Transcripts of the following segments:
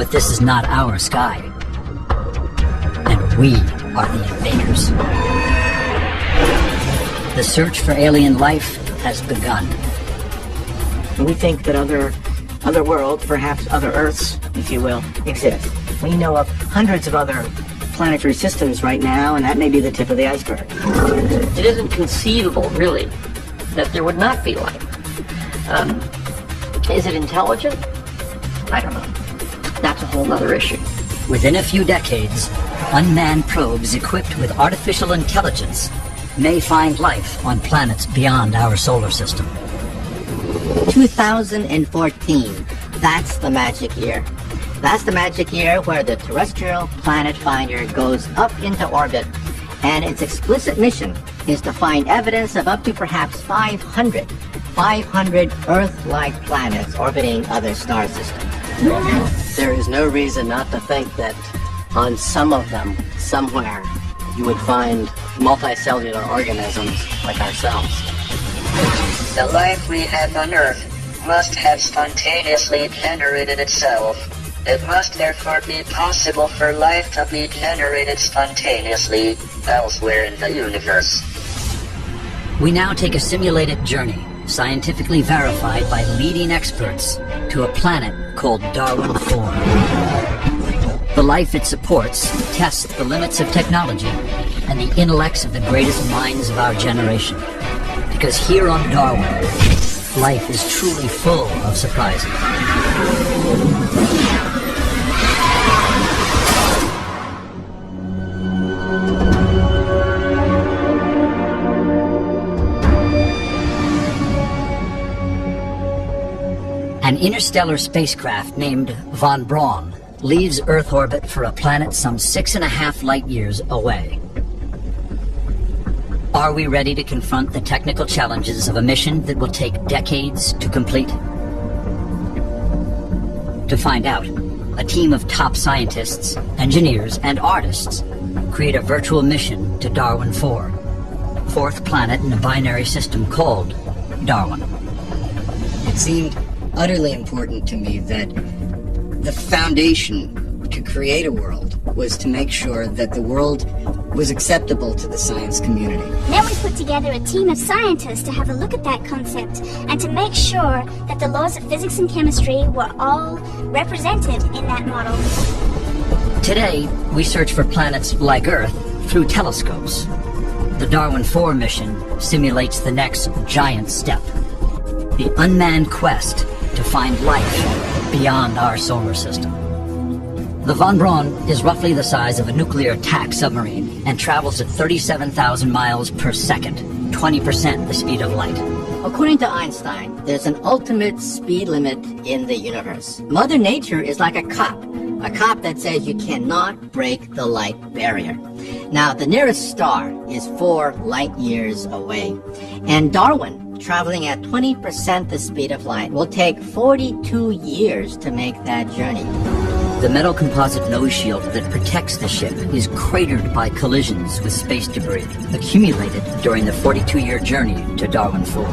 But this is not our sky. And we are the invaders. The search for alien life has begun. We think that other worlds, perhaps other Earths, if you will, exist. We know of hundreds of other planetary systems right now, and that may be the tip of the iceberg. It isn't conceivable, really, that there would not be life. Is it intelligent? I don't know. That's a whole other issue. Within a few decades, unmanned probes equipped with artificial intelligence may find life on planets beyond our solar system. 2014, that's the magic year. That's the magic year where the terrestrial planet finder goes up into orbit, and its explicit mission is to find evidence of up to perhaps 500 Earth-like planets orbiting other star systems. There is no reason not to think that on some of them, somewhere, you would find multicellular organisms like ourselves. The life we have on Earth must have spontaneously generated itself. It must therefore be possible for life to be generated spontaneously elsewhere in the universe. We now take a simulated journey, scientifically verified by leading experts, to a planet called Darwin 4. The life it supports tests the limits of technology and the intellects of the greatest minds of our generation. Because here on Darwin, life is truly full of surprises. An interstellar spacecraft named Von Braun leaves Earth orbit for a planet some 6.5 light years away. Are we ready to confront the technical challenges of a mission that will take decades to complete? To find out, a team of top scientists, engineers, and artists create a virtual mission to Darwin 4, fourth planet in a binary system called Darwin. It seemed utterly important to me that the foundation to create a world was to make sure that the world was acceptable to the science community. Then we put together a team of scientists to have a look at that concept and to make sure that the laws of physics and chemistry were all represented in that model. Today, we search for planets like Earth through telescopes. The Darwin 4 mission simulates the next giant step, the unmanned quest to find life beyond our solar system. The Von Braun is roughly the size of a nuclear attack submarine and travels at 37,000 miles per second, 20% the speed of light. According to Einstein, there's an ultimate speed limit in the universe. Mother Nature is like a cop that says you cannot break the light barrier. Now, the nearest star is 4 light years away, and Darwin, traveling at 20% the speed of light, will take 42 years to make that journey. The metal composite nose shield that protects the ship is cratered by collisions with space debris accumulated during the 42-year journey to Darwin 4.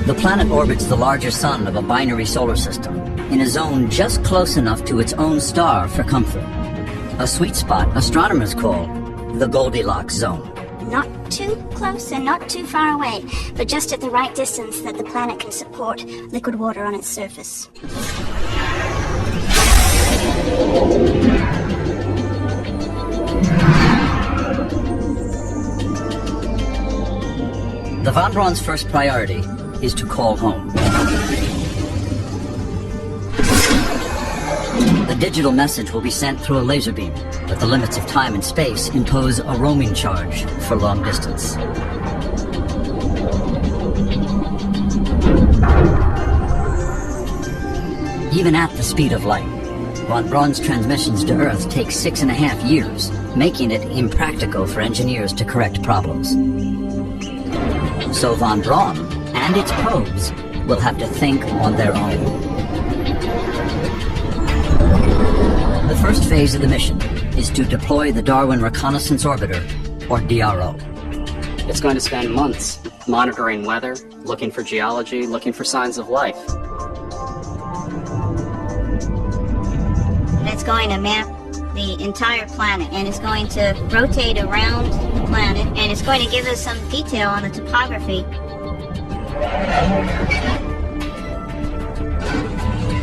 The planet orbits the larger sun of a binary solar system in a zone just close enough to its own star for comfort. A sweet spot astronomers call the Goldilocks zone. Not too close and not too far away, but just at the right distance that the planet can support liquid water on its surface. The Von Braun's first priority is to call home. The digital message will be sent through a laser beam, but the limits of time and space impose a roaming charge for long distance. Even at the speed of light, Von Braun's transmissions to Earth take 6.5 years, making it impractical for engineers to correct problems. So Von Braun and its probes will have to think on their own. The first phase of the mission is to deploy the Darwin Reconnaissance Orbiter, or DRO. It's going to spend months monitoring weather, looking for geology, looking for signs of life. It's going to map the entire planet, and it's going to rotate around the planet, and it's going to give us some detail on the topography.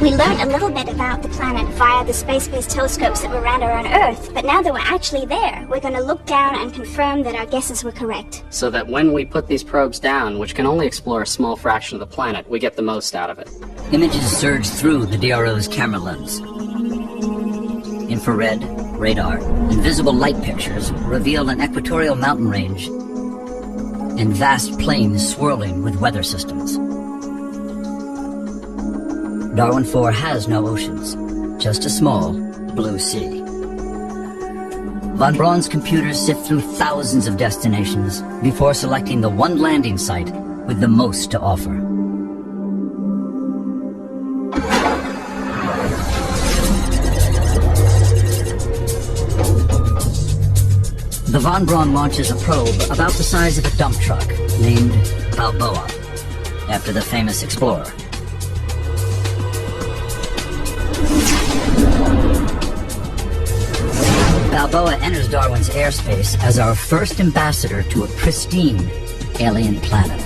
We learned a little bit about the planet via the space-based telescopes that were around around Earth, but now that we're actually there, we're going to look down and confirm that our guesses were correct. So that when we put these probes down, which can only explore a small fraction of the planet, we get the most out of it. Images surge through the DRO's camera lens. Infrared, radar, and visible light pictures reveal an equatorial mountain range and vast plains swirling with weather systems. Darwin 4 has no oceans, just a small blue sea. Von Braun's computers sift through thousands of destinations before selecting the one landing site with the most to offer. The Von Braun launches a probe about the size of a dump truck named Balboa, after the famous explorer. Balboa enters Darwin's airspace as our first ambassador to a pristine alien planet.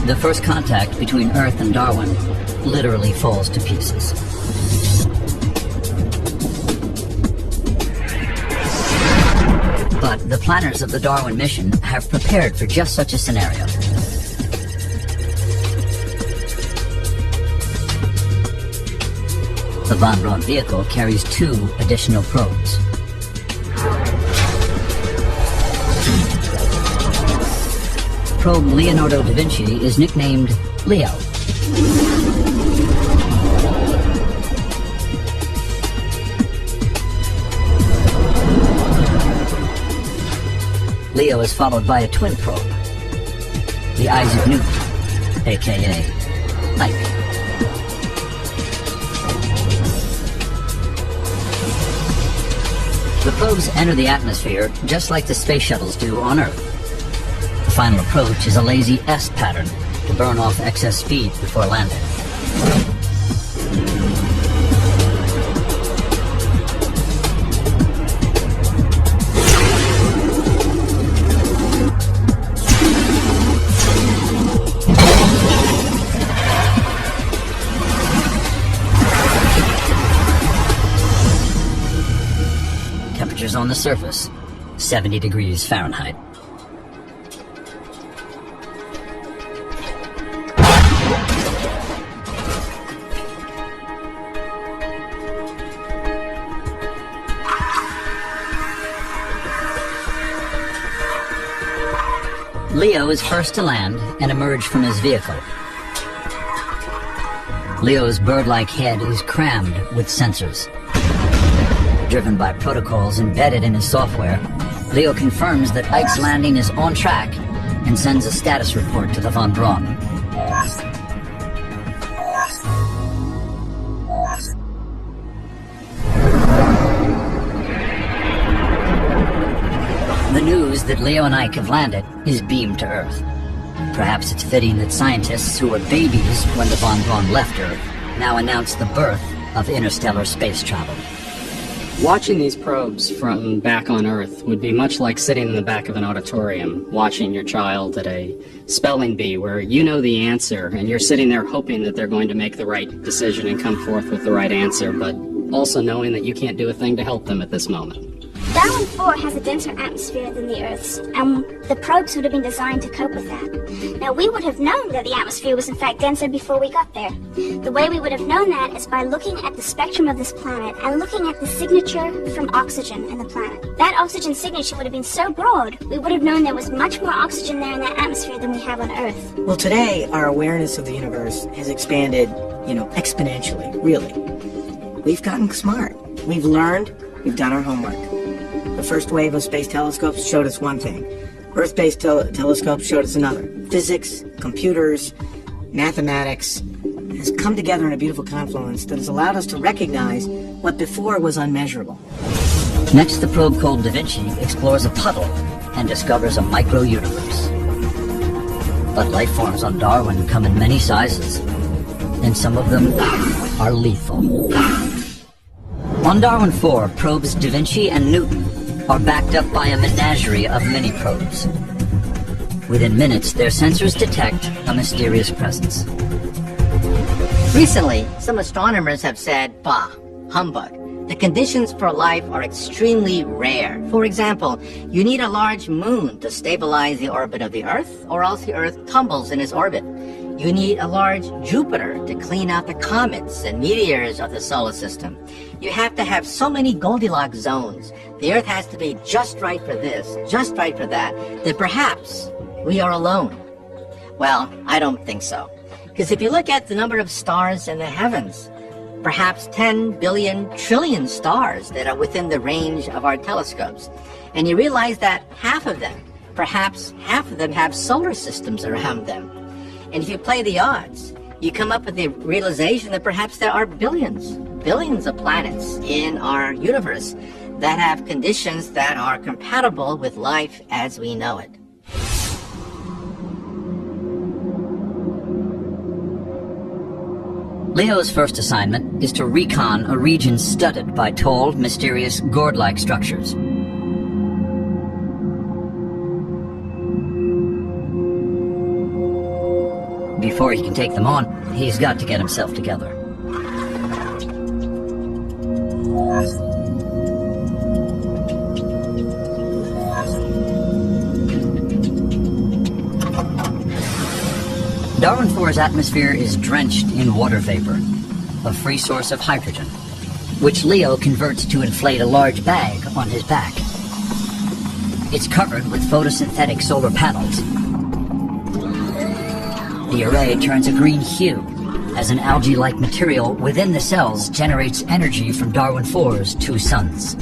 The first contact between Earth and Darwin literally falls to pieces. But the planners of the Darwin mission have prepared for just such a scenario. The Von Braun vehicle carries 2 additional probes. Probe Leonardo da Vinci is nicknamed Leo. Leo is followed by a twin probe, the Isaac Newton, aka Ike. The probes enter the atmosphere just like the space shuttles do on Earth. The final approach is a lazy S pattern to burn off excess speed before landing. Temperatures on the surface, 70 degrees Fahrenheit. Leo is first to land and emerge from his vehicle. Leo's bird-like head is crammed with sensors. Driven by protocols embedded in his software, Leo confirms that Ike's landing is on track and sends a status report to the Von Braun. The news that Leo and Ike have landed is beamed to Earth. Perhaps it's fitting that scientists who were babies when the Von Braun left Earth now announce the birth of interstellar space travel. Watching these probes from back on Earth would be much like sitting in the back of an auditorium, watching your child at a spelling bee where you know the answer and you're sitting there hoping that they're going to make the right decision and come forth with the right answer, but also knowing that you can't do a thing to help them at this moment. Darwin 4 has a denser atmosphere than the Earth's, and the probes would have been designed to cope with that. Now, we would have known that the atmosphere was in fact denser before we got there. The way we would have known that is by looking at the spectrum of this planet and looking at the signature from oxygen in the planet. That oxygen signature would have been so broad, we would have known there was much more oxygen there in that atmosphere than we have on Earth. Well, today, our awareness of the universe has expanded, exponentially, really. We've gotten smart. We've learned, we've done our homework. The first wave of space telescopes showed us one thing. Earth-based telescopes showed us another. Physics, computers, mathematics has come together in a beautiful confluence that has allowed us to recognize what before was unmeasurable. Next, the probe called Da Vinci explores a puddle and discovers a micro-universe. But life forms on Darwin come in many sizes, and some of them are lethal. On Darwin 4, probes Da Vinci and Newton are backed up by a menagerie of mini-probes. Within minutes, their sensors detect a mysterious presence. Recently, some astronomers have said, bah, humbug. The conditions for life are extremely rare. For example, you need a large moon to stabilize the orbit of the Earth, or else the Earth tumbles in its orbit. You need a large Jupiter to clean out the comets and meteors of the solar system. You have to have so many Goldilocks zones. The Earth has to be just right for this, just right for that perhaps we are alone. Well, I don't think so. Because if you look at the number of stars in the heavens, perhaps 10 billion trillion stars that are within the range of our telescopes, and you realize that perhaps half of them have solar systems around them. And if you play the odds, you come up with the realization that perhaps there are billions of planets in our universe that have conditions that are compatible with life as we know it. Leo's first assignment is to recon a region studded by tall, mysterious, gourd-like structures. Before he can take them on, he's got to get himself together. Darwin 4's atmosphere is drenched in water vapor, a free source of hydrogen, which Leo converts to inflate a large bag on his back. It's covered with photosynthetic solar panels. The array turns a green hue as an algae-like material within the cells generates energy from Darwin 4's two suns.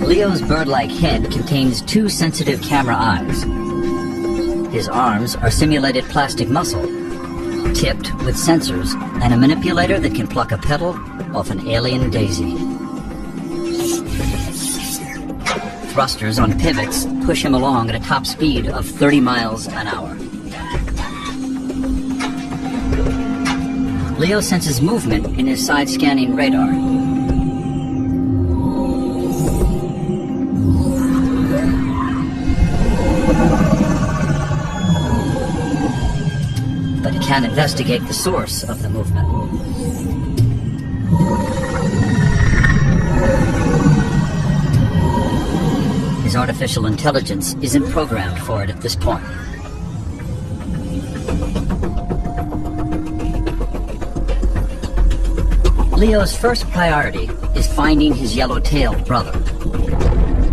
Leo's bird-like head contains two sensitive camera eyes. His arms are simulated plastic muscle, tipped with sensors and a manipulator that can pluck a petal off an alien daisy. Thrusters on pivots push him along at a top speed of 30 miles an hour. Leo senses movement in his side-scanning radar. But he can't investigate the source of the movement. His artificial intelligence isn't programmed for it at this point. Leo's first priority is finding his yellow-tailed brother.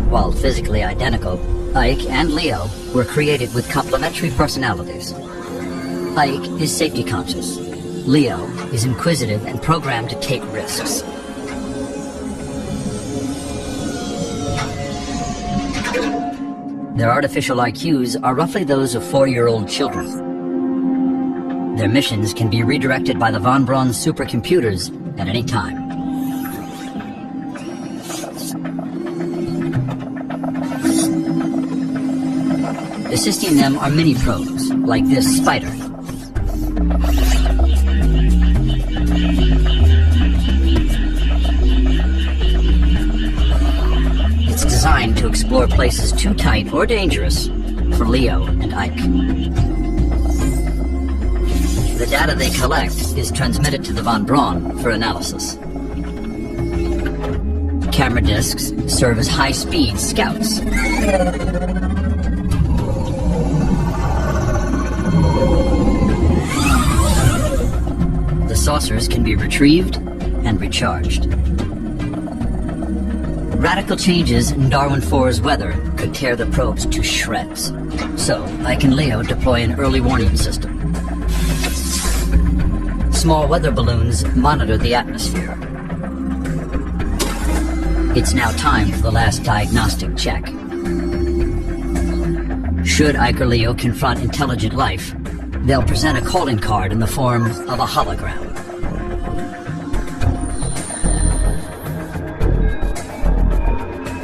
While physically identical, Ike and Leo were created with complementary personalities. Ike is safety conscious. Leo is inquisitive and programmed to take risks. Their artificial IQs are roughly those of 4-year-old children. Their missions can be redirected by the von Braun supercomputers at any time. Assisting them are mini-probes, like this spider. It's designed to explore places too tight or dangerous for Leo and Ike. The data they collect is transmitted to the von Braun for analysis. Camera discs serve as high-speed scouts. The saucers can be retrieved and recharged. Radical changes in Darwin 4's weather could tear the probes to shreds. So, Ike and Leo deploy an early warning system. Small weather balloons monitor the atmosphere. It's now time for the last diagnostic check. Should Ike or Leo confront intelligent life, they'll present a calling card in the form of a hologram.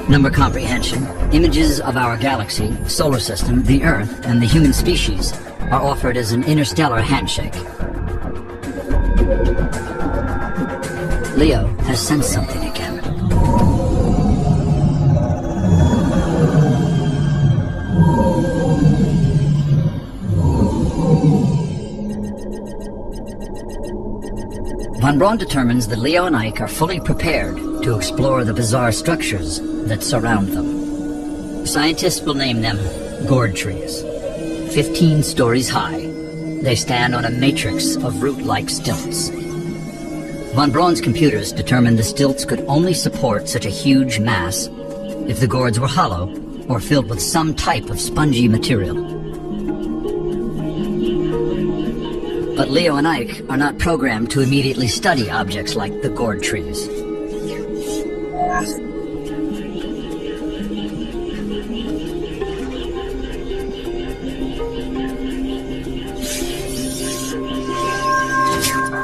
Number comprehension, images of our galaxy, solar system, the Earth, and the human species are offered as an interstellar handshake. Leo has sensed something again. Von Braun determines that Leo and Ike are fully prepared to explore the bizarre structures that surround them. Scientists will name them gourd trees. 15 stories high, they stand on a matrix of root-like stilts. Von Braun's computers determined the stilts could only support such a huge mass if the gourds were hollow or filled with some type of spongy material. But Leo and Ike are not programmed to immediately study objects like the gourd trees.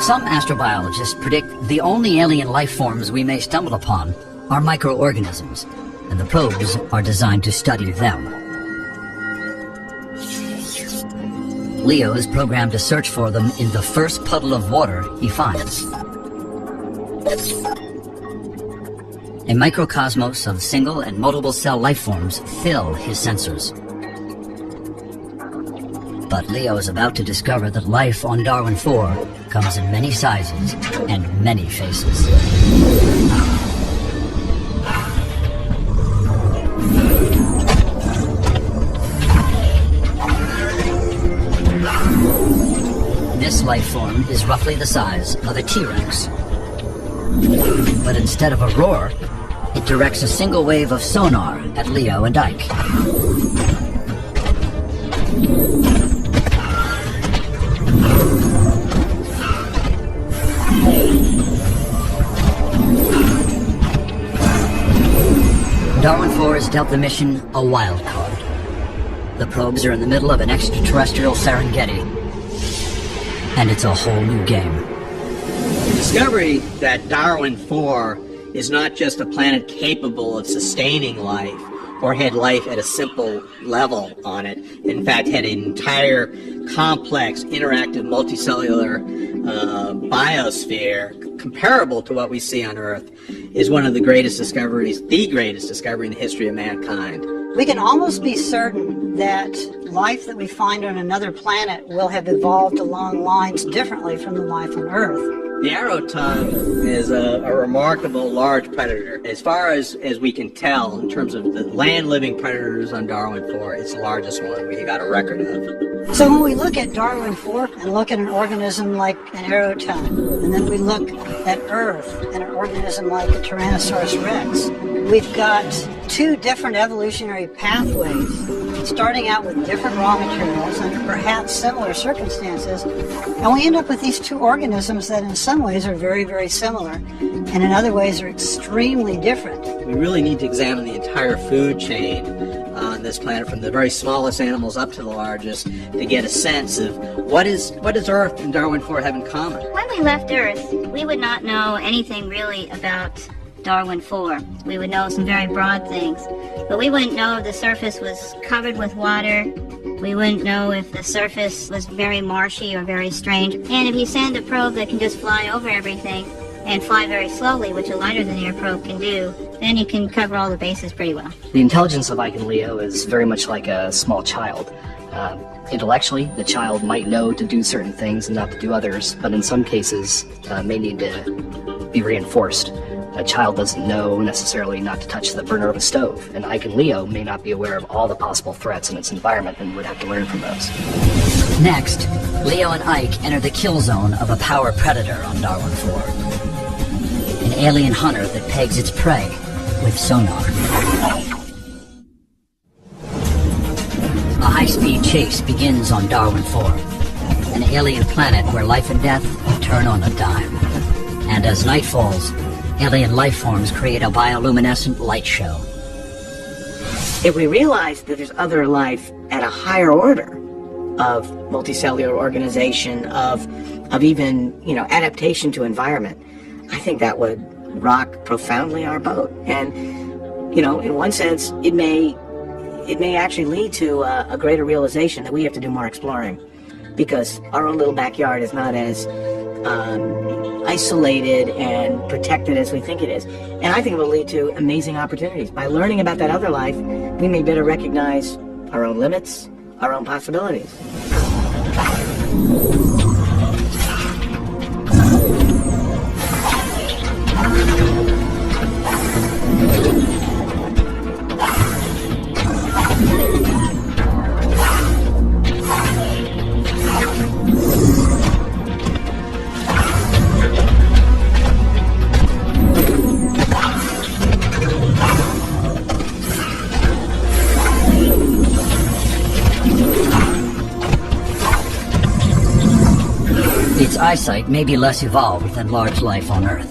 Some astrobiologists predict the only alien life forms we may stumble upon are microorganisms, and the probes are designed to study them. Leo is programmed to search for them in the first puddle of water he finds. A microcosmos of single and multiple cell life forms fill his sensors. But Leo is about to discover that life on Darwin 4 comes in many sizes and many faces. This life form is roughly the size of a T-Rex. But instead of a roar, it directs a single wave of sonar at Leo and Ike. Darwin 4 has dealt the mission a wild card. The probes are in the middle of an extraterrestrial Serengeti, and it's a whole new game. The discovery that Darwin 4 is not just a planet capable of sustaining life, or had life at a simple level on it, in fact had an entire complex, interactive, multicellular biosphere comparable to what we see on Earth, is one of the greatest discoveries, the greatest discovery in the history of mankind. We can almost be certain that life that we find on another planet will have evolved along lines differently from the life on Earth. The arrow tongue is a remarkable large predator. As far as we can tell, in terms of the land-living predators on Darwin 4, it's the largest one we got a record of. So when we look at Darwin 4 and look at an organism like an arrow tongue, and then we look at Earth and an organism like a Tyrannosaurus rex, we've got two different evolutionary pathways, starting out with different raw materials under perhaps similar circumstances, and we end up with these two organisms that in some ways are very, very similar, and in other ways are extremely different. We really need to examine the entire food chain on this planet, from the very smallest animals up to the largest, to get a sense of what does Earth and Darwin 4 have in common. When we left Earth, we would not know anything really about Darwin 4. We would know some very broad things, but we wouldn't know if the surface was covered with water. We wouldn't know if the surface was very marshy or very strange. And if you send a probe that can just fly over everything and fly very slowly, which a lighter than air probe can do, then you can cover all the bases pretty well. The intelligence of Ike and Leo is very much like a small child. Intellectually, the child might know to do certain things and not to do others, but in some cases may need to be reinforced. A child doesn't know necessarily not to touch the burner of a stove, and Ike and Leo may not be aware of all the possible threats in its environment and would have to learn from those. Next, Leo and Ike enter the kill zone of a power predator on Darwin 4. An alien hunter that pegs its prey with sonar. chase begins on Darwin 4, an alien planet where life and death turn on a dime. And as night falls, alien life forms create a bioluminescent light show. If we realize that there's other life at a higher order of multicellular organization, of even, adaptation to environment, I think that would rock profoundly our boat. And, in one sense, it may actually lead to a greater realization that we have to do more exploring, because our own little backyard is not as isolated and protected as we think it is. And I think it will lead to amazing opportunities. By learning about that other life, we may better recognize our own limits, our own possibilities. Its eyesight may be less evolved than large life on Earth.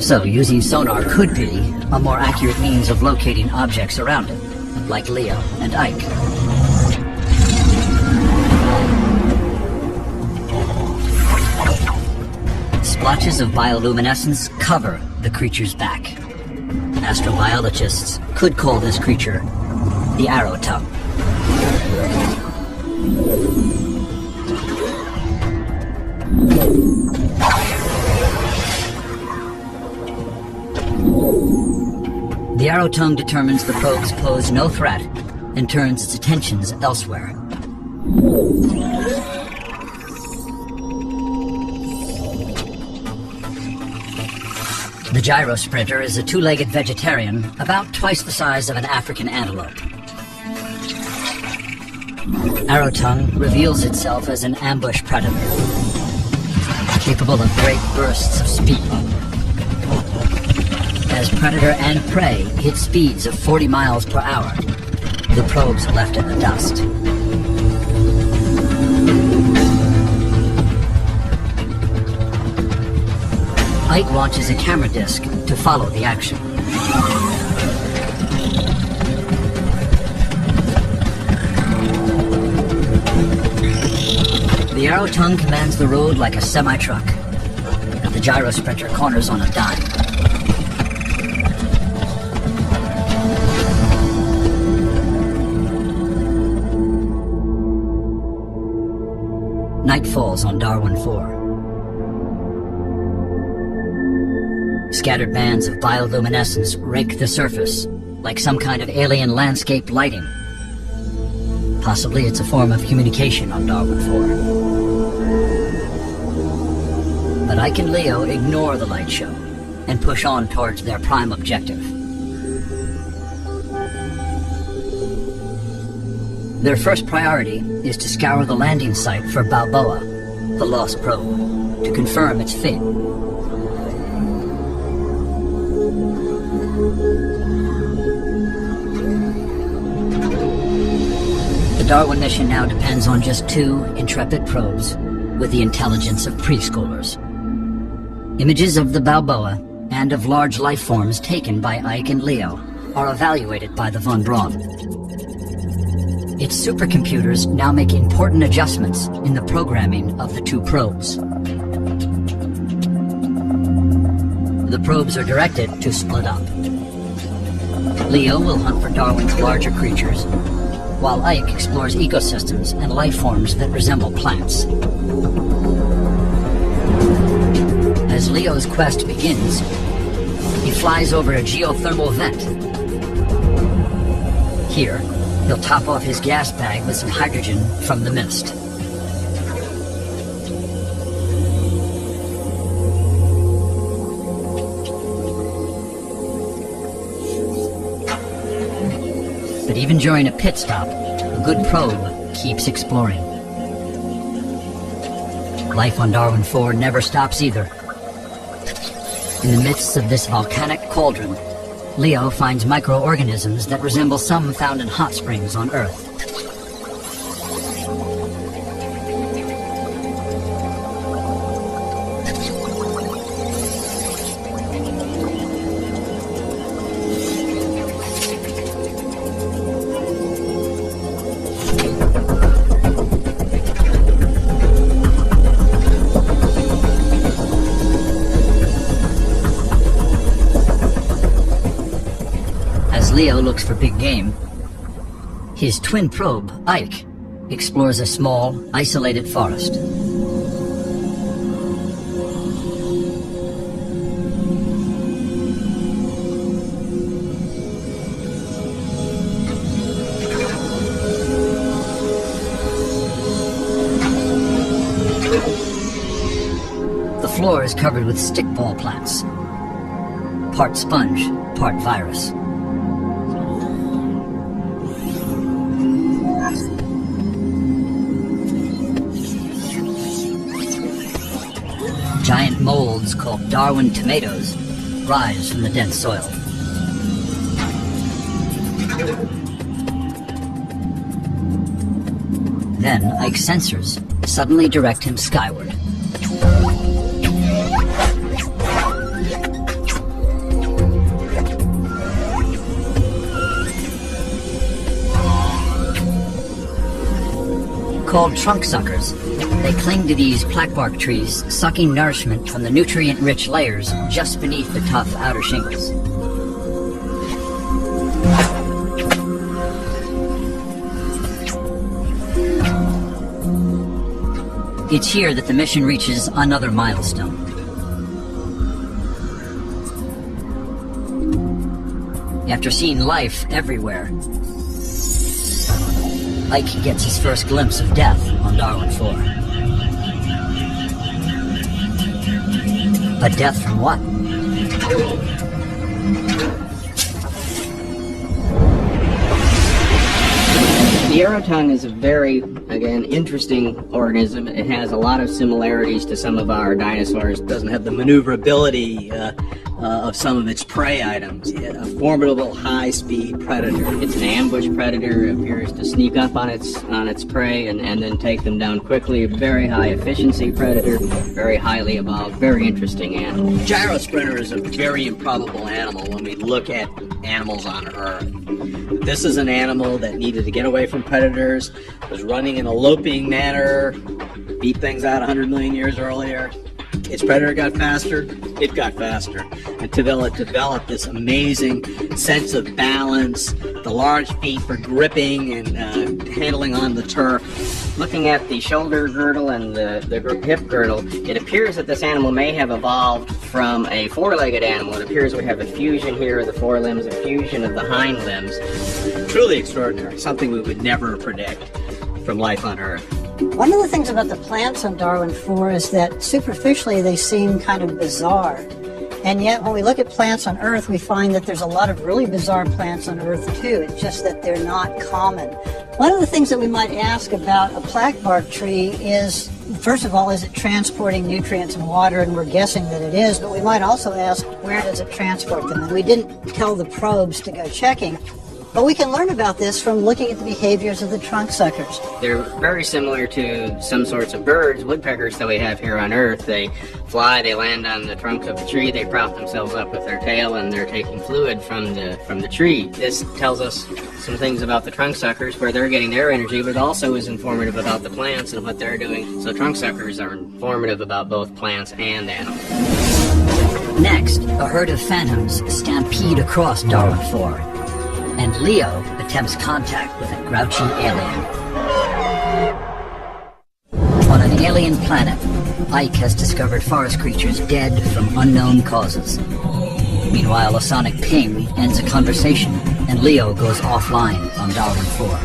So using sonar could be a more accurate means of locating objects around it, like Leo and Ike. Splotches of bioluminescence cover the creature's back. Astrobiologists could call this creature the arrow tongue. The arrow tongue determines the probes pose no threat and turns its attentions elsewhere. The gyrosprinter is a two-legged vegetarian about twice the size of an African antelope. Arrow tongue reveals itself as an ambush predator, capable of great bursts of speed. As predator and prey hit speeds of 40 miles per hour, the probes are left in the dust. Ike launches a camera disc to follow the action. The arrow tongue commands the road like a semi-truck, and the gyrosprinter corners on a dime. Night falls on Darwin 4. Scattered bands of bioluminescence rake the surface, like some kind of alien landscape lighting. Possibly it's a form of communication on Darwin 4. But Ike and Leo ignore the light show and push on towards their prime objective. Their first priority is to scour the landing site for Balboa, the lost probe, to confirm its fate. The Darwin mission now depends on just 2 intrepid probes with the intelligence of preschoolers. Images of the Balboa and of large life forms taken by Ike and Leo are evaluated by the von Braun. Its supercomputers now make important adjustments in the programming of the 2 probes. The probes are directed to split up. Leo will hunt for Darwin's larger creatures, while Ike explores ecosystems and life forms that resemble plants. As Leo's quest begins, he flies over a geothermal vent. Here, he'll top off his gas bag with some hydrogen from the mist. But even during a pit stop, a good probe keeps exploring. Life on Darwin 4 never stops either. In the midst of this volcanic cauldron, Leo finds microorganisms that resemble some found in hot springs on Earth. looks for big game, his twin probe, Ike, explores a small, isolated forest. The floor is covered with stickball plants, part sponge, part virus. Giant molds called Darwin tomatoes rise from the dense soil. Then Ike's sensors suddenly direct him skyward. Called trunk suckers, they cling to these plaquebark trees, sucking nourishment from the nutrient-rich layers just beneath the tough outer shingles. It's here that the mission reaches another milestone. After seeing life everywhere, Ike gets his first glimpse of death on Darwin 4. But death from what? The Aerotongue is a very, again, interesting organism. It has a lot of similarities to some of our dinosaurs. It doesn't have the maneuverability of some of its prey items. A formidable high-speed predator. It's an ambush predator. It appears to sneak up on its prey and then take them down quickly. A very high efficiency predator, very highly evolved, very interesting animal. Gyrosprinter is a very improbable animal when we look at animals on Earth. This is an animal that needed to get away from predators, was running in a loping manner, beat things out 100 million years earlier. Its predator got faster, it got faster, until it developed this amazing sense of balance, the large feet for gripping and handling on the turf. Looking at the shoulder girdle and the hip girdle, it appears that this animal may have evolved from a four-legged animal. It appears we have a fusion here of the forelimbs, a fusion of the hind limbs. Truly extraordinary, something we would never predict from life on Earth. One of the things about the plants on Darwin 4 is that superficially they seem kind of bizarre. And yet when we look at plants on Earth, we find that there's a lot of really bizarre plants on Earth too. It's just that they're not common. One of the things that we might ask about a plaquebark tree is, first of all, is it transporting nutrients and water? And we're guessing that it is, but we might also ask, where does it transport them? And we didn't tell the probes to go checking. But we can learn about this from looking at the behaviors of the trunk suckers. They're very similar to some sorts of birds, woodpeckers that we have here on Earth. They fly, they land on the trunk of the tree, they prop themselves up with their tail, and they're taking fluid from the tree. This tells us some things about the trunk suckers, where they're getting their energy, but also is informative about the plants and what they're doing. So trunk suckers are informative about both plants and animals. Next, a herd of phantoms stampede across Darwin 4. And Leo attempts contact with a grouchy alien. On an alien planet, Ike has discovered forest creatures dead from unknown causes. Meanwhile, a sonic ping ends a conversation, and Leo goes offline on Darwin 4.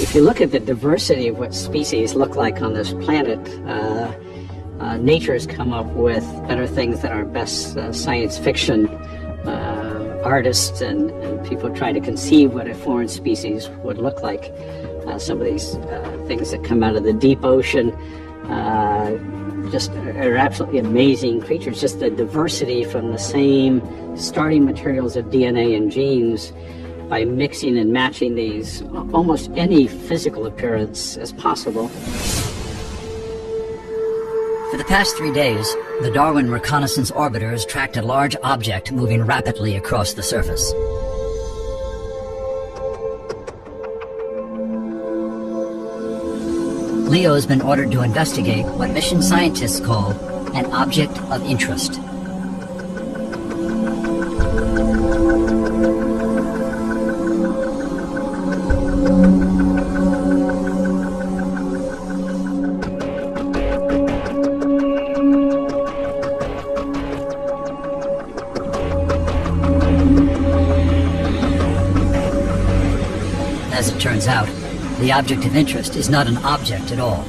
If you look at the diversity of what species look like on this planet, nature has come up with better things than our best science fiction artists and people try to conceive what a foreign species would look like. Some of these things that come out of the deep ocean just are absolutely amazing creatures. Just the diversity from the same starting materials of DNA and genes, by mixing and matching these, almost any physical appearance as possible. For the past 3 days, the Darwin reconnaissance orbiters tracked a large object moving rapidly across the surface. Leo has been ordered to investigate what mission scientists call an object of interest. turns out, the object of interest is not an object at all.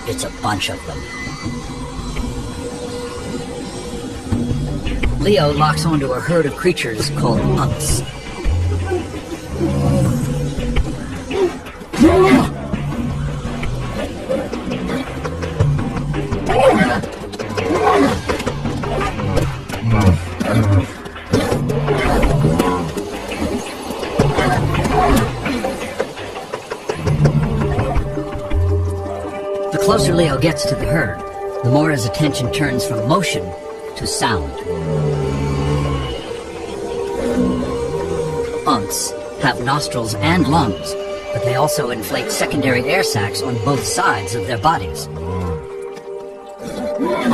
It's a bunch of them. Leo locks onto a herd of creatures called unks. The closer Leo gets to the herd, the more his attention turns from motion to sound. Unks have nostrils and lungs, but they also inflate secondary air sacs on both sides of their bodies.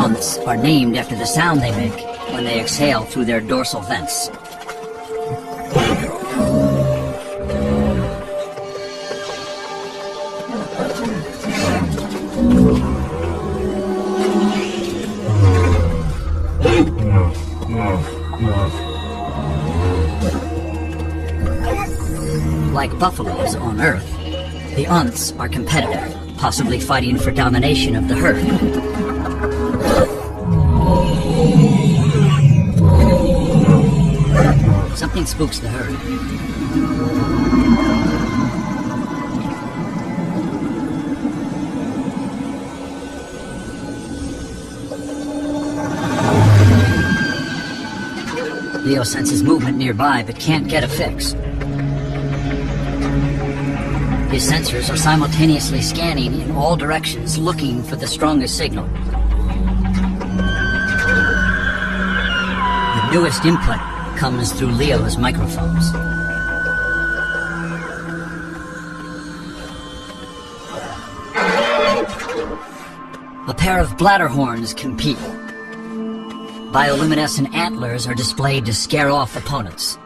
Unks are named after the sound they make when they exhale through their dorsal vents. Like buffaloes on Earth, the unks are competitive, possibly fighting for domination of the herd. Something spooks the herd. Leo senses movement nearby but can't get a fix. His sensors are simultaneously scanning in all directions, looking for the strongest signal. The newest input comes through Leo's microphones. A pair of bladder horns compete. Bioluminescent antlers are displayed to scare off opponents.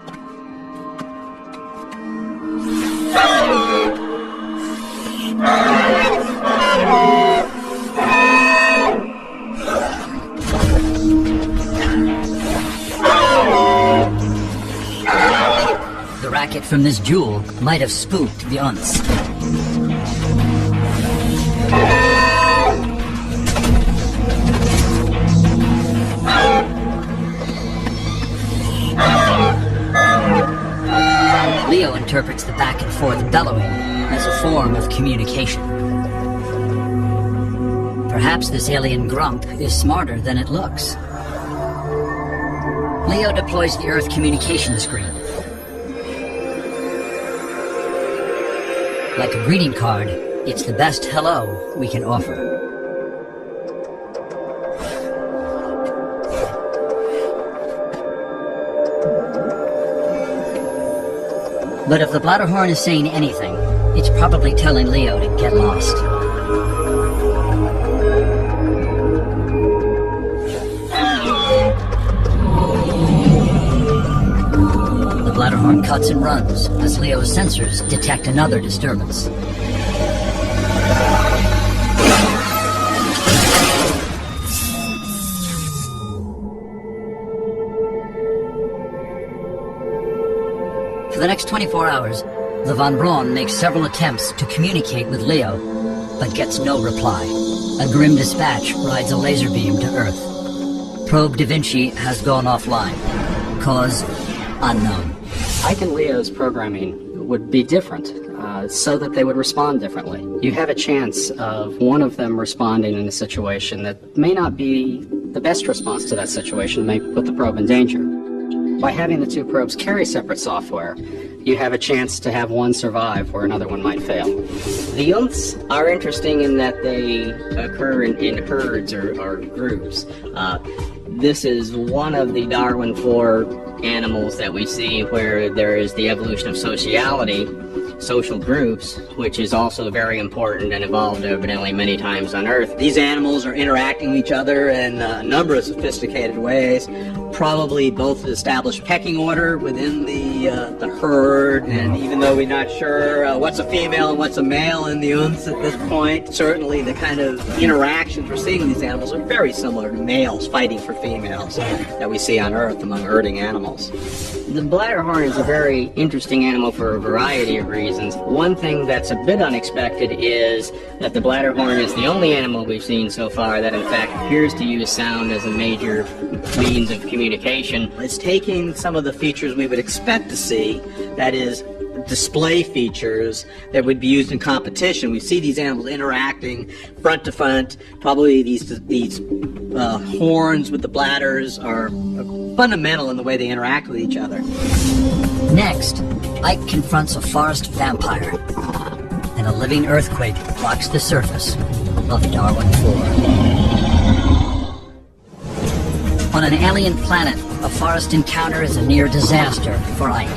The racket from this jewel might have spooked the unks. Leo interprets the back and forth bellowing as a form of communication. Perhaps this alien grump is smarter than it looks. Leo deploys the Earth communication screen. Like a greeting card, it's the best hello we can offer. But if the bladder horn is saying anything, it's probably telling Leo to get lost. The bladder horn cuts and runs as Leo's sensors detect another disturbance. For the next 24 hours, the Von Braun makes several attempts to communicate with Leo, but gets no reply. A grim dispatch rides a laser beam to Earth. Probe Da Vinci has gone offline. Cause unknown. Ike and Leo's programming would be different, so that they would respond differently. You have a chance of one of them responding in a situation that may not be the best response to that situation, may put the probe in danger. By having the two probes carry separate software, you have a chance to have one survive where another one might fail. The unks are interesting in that they occur in herds or groups. This is one of the Darwin 4 animals that we see where there is the evolution of sociality, social groups, which is also very important and evolved evidently many times on Earth. These animals are interacting with each other in a number of sophisticated ways, probably both established pecking order within the herd, and even though we're not sure what's a female and what's a male in the Unths at this point, certainly the kind of interactions we're seeing in these animals are very similar to males fighting for females that we see on Earth among herding animals. The bladderhorn is a very interesting animal for a variety of reasons. One thing that's a bit unexpected is that the bladderhorn is the only animal we've seen so far that in fact appears to use sound as a major means of communication. It's taking some of the features we would expect to see, that is, display features that would be used in competition. We see these animals interacting front to front. Probably these horns with the bladders are fundamental in the way they interact with each other. Next, Ike confronts a forest vampire, and a living earthquake rocks the surface of Darwin 4. On an alien planet, a forest encounter is a near disaster for Ike.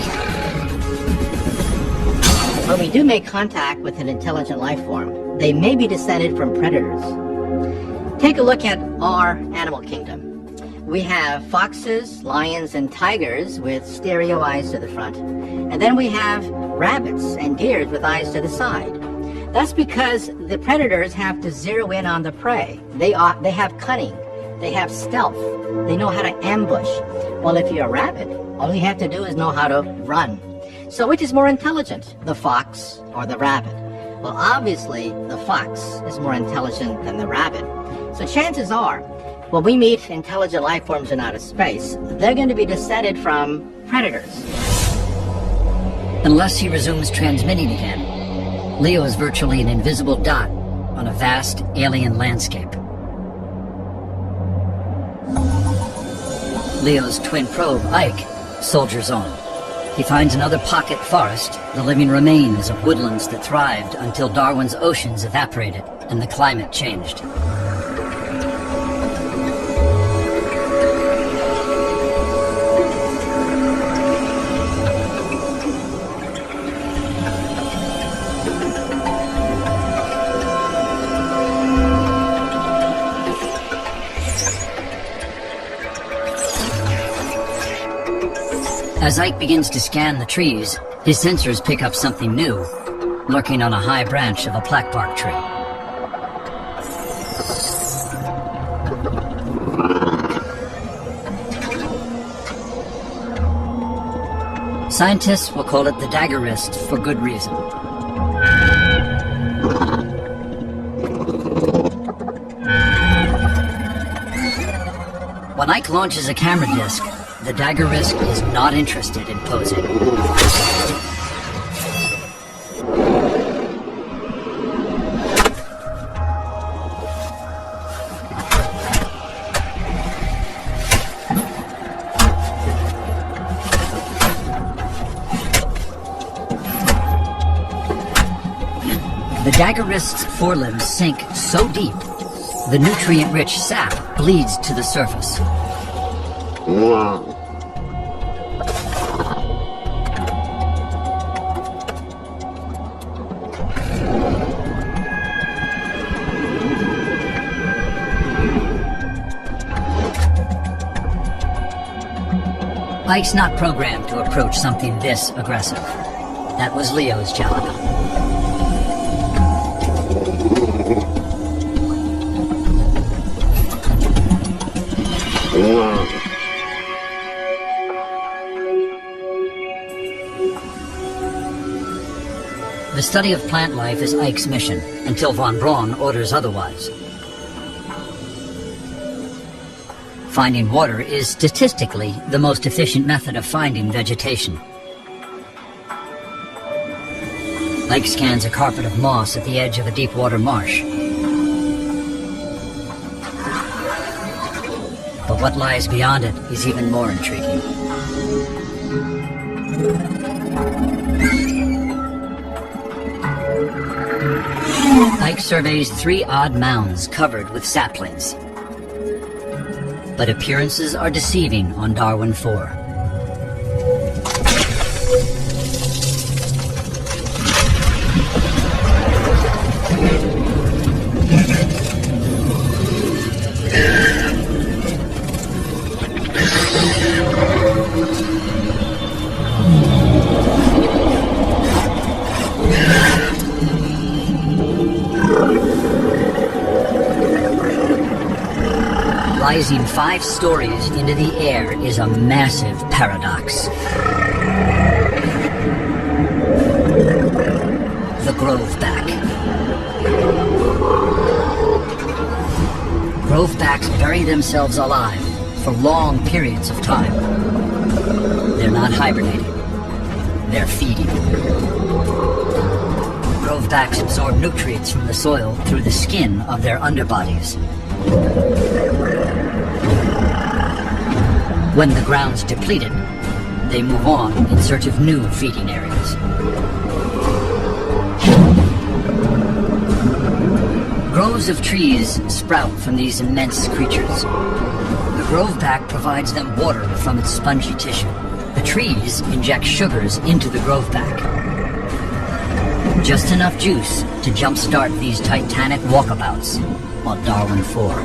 When we do make contact with an intelligent life form, they may be descended from predators. Take a look at our animal kingdom. We have foxes, lions, and tigers with stereo eyes to the front. And then we have rabbits and deers with eyes to the side. That's because the predators have to zero in on the prey. They have cunning. They have stealth. They know how to ambush. Well, if you're a rabbit, all you have to do is know how to run. So which is more intelligent, the fox or the rabbit? Well, obviously, the fox is more intelligent than the rabbit. So chances are, when we meet intelligent life forms in outer space, they're going to be descended from predators. Unless he resumes transmitting again, Leo is virtually an invisible dot on a vast alien landscape. Leo's twin probe, Ike, soldiers on. He finds another pocket forest, the living remains of woodlands that thrived until Darwin's oceans evaporated and the climate changed. As Ike begins to scan the trees, his sensors pick up something new, lurking on a high branch of a plaquebark tree. Scientists will call it the dagger wrist for good reason. When Ike launches a camera disc, the dagger wrist is not interested in posing. The dagger wrist's forelimbs sink so deep, the nutrient-rich sap bleeds to the surface. Ike's not programmed to approach something this aggressive. That was Leo's job. The study of plant life is Ike's mission, until von Braun orders otherwise. Finding water is statistically the most efficient method of finding vegetation. Ike scans a carpet of moss at the edge of a deep water marsh. But what lies beyond it is even more intriguing. Ike surveys 3 odd mounds covered with saplings. But appearances are deceiving on Darwin 4. Rising 5 stories into the air is a massive paradox. The Groveback. Grovebacks bury themselves alive for long periods of time. They're not hibernating. They're feeding. Grovebacks absorb nutrients from the soil through the skin of their underbodies. When the ground's depleted, they move on in search of new feeding areas. Groves of trees sprout from these immense creatures. The Groveback provides them water from its spongy tissue. The trees inject sugars into the Groveback. Just enough juice to jumpstart these titanic walkabouts on Darwin 4.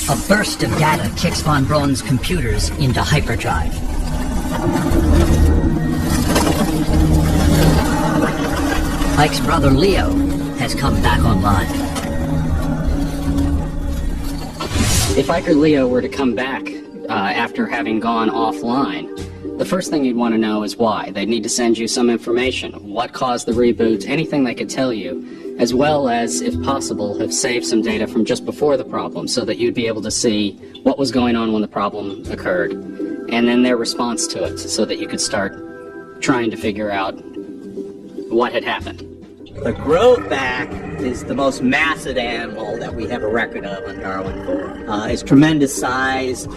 A burst of data kicks von Braun's computers into hyperdrive. Ike's brother Leo has come back online. If Ike or Leo were to come back after having gone offline, the first thing you'd want to know is why. They'd need to send you some information. What caused the reboot, anything they could tell you, as well as, if possible, have saved some data from just before the problem so that you'd be able to see what was going on when the problem occurred, and then their response to it so that you could start trying to figure out what had happened. The Groveback is the most massive animal that we have a record of on Darwin 4. Its tremendous size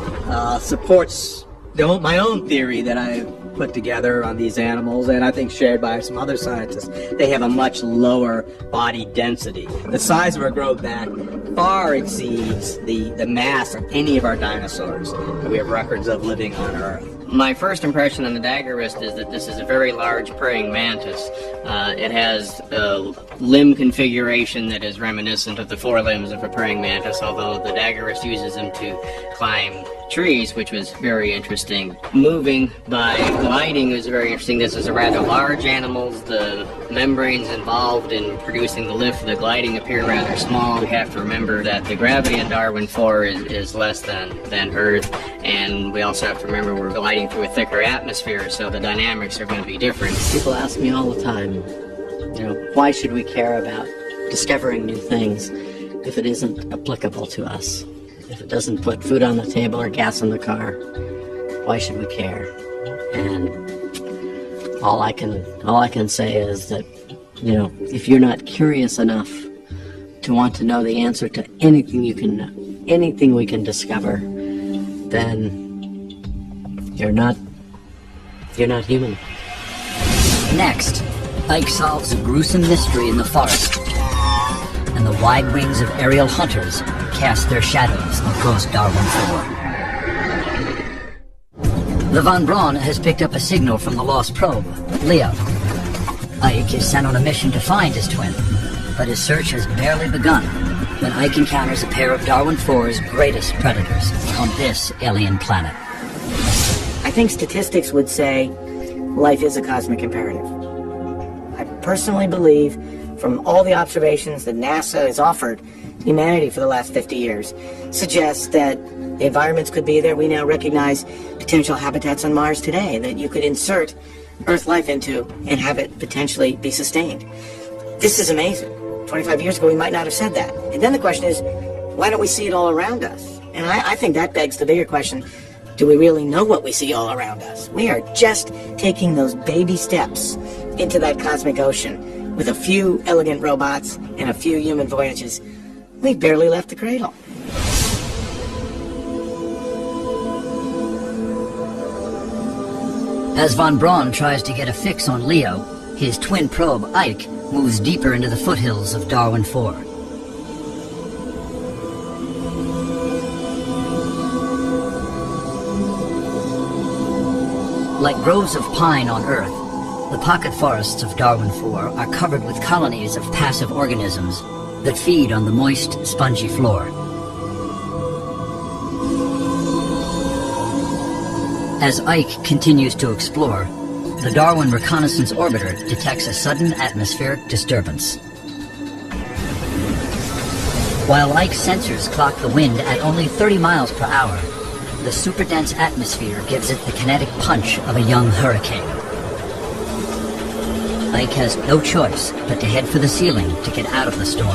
supports my own theory that I've put together on these animals, and I think shared by some other scientists. They have a much lower body density. The size of a Groveback far exceeds the mass of any of our dinosaurs that we have records of living on Earth. My first impression on the dagger wrist is that this is a very large praying mantis. It has a limb configuration that is reminiscent of the forelimbs of a praying mantis, although the dagger wrist uses them to climb trees, which was very interesting. Moving by gliding was very interesting. This is a rather large animal. The membranes involved in producing the lift for the gliding appear rather small. We have to remember that the gravity on Darwin 4 is less than Earth, and we also have to remember we're gliding through a thicker atmosphere, so the dynamics are going to be different. People ask me all the time, why should we care about discovering new things if it isn't applicable to us? If it doesn't put food on the table or gas in the car, why should we care? And all I can say is that, if you're not curious enough to want to know the answer to anything we can discover, then you're not human. Next, Ike solves a gruesome mystery in the forest, and the wide wings of aerial hunters cast their shadows across Darwin 4. The von Braun has picked up a signal from the lost probe, Leo. Ike is sent on a mission to find his twin, but his search has barely begun when Ike encounters a pair of Darwin 4's greatest predators on this alien planet. I think statistics would say life is a cosmic imperative. I personally believe, from all the observations that NASA has offered humanity for the last 50 years, suggests that the environments could be there. We now recognize potential habitats on Mars today that you could insert Earth life into and have it potentially be sustained. This is amazing. 25 years ago, we might not have said that. And then the question is, why don't we see it all around us? And I think that begs the bigger question, do we really know what we see all around us? We are just taking those baby steps into that cosmic ocean with a few elegant robots and a few human voyages. We've barely left the cradle. As von Braun tries to get a fix on Leo, his twin probe, Ike, moves deeper into the foothills of Darwin 4. Like groves of pine on Earth, the pocket forests of Darwin 4 are covered with colonies of passive organisms that feed on the moist, spongy floor. As Ike continues to explore, the Darwin Reconnaissance Orbiter detects a sudden atmospheric disturbance. While Ike's sensors clock the wind at only 30 miles per hour, the superdense atmosphere gives it the kinetic punch of a young hurricane. Ike has no choice but to head for the ceiling to get out of the storm.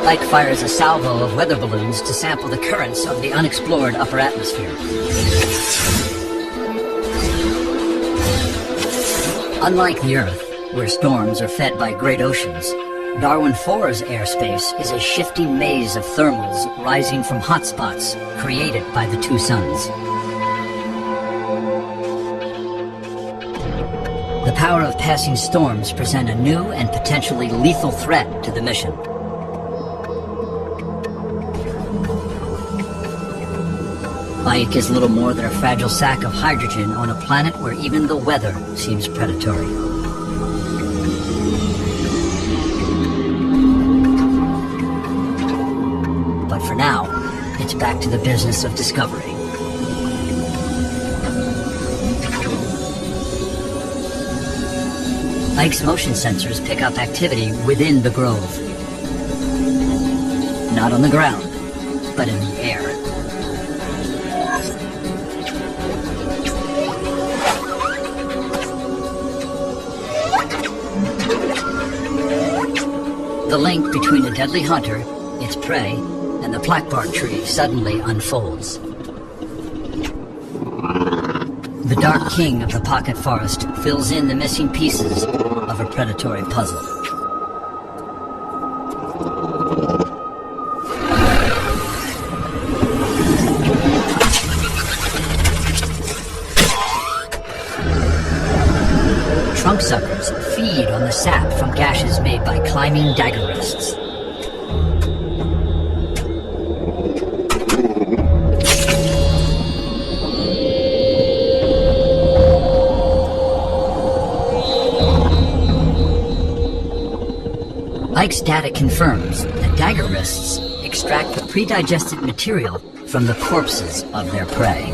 Ike fires a salvo of weather balloons to sample the currents of the unexplored upper atmosphere. Unlike the Earth, where storms are fed by great oceans, Darwin 4's airspace is a shifting maze of thermals rising from hotspots created by the two suns. The power of passing storms present a new and potentially lethal threat to the mission. Ike is little more than a fragile sack of hydrogen on a planet where even the weather seems predatory. But for now, it's back to the business of discovery. Ike's motion sensors pick up activity within the grove. Not on the ground, but in the air. The link between a deadly hunter, its prey, and the blackbark tree suddenly unfolds. The dark king of the pocket forest fills in the missing pieces of a predatory puzzle. Trunk suckers feed on the sap from gashes made by climbing dagger rests. Ike's data confirms that dagger rests extract the pre-digested material from the corpses of their prey.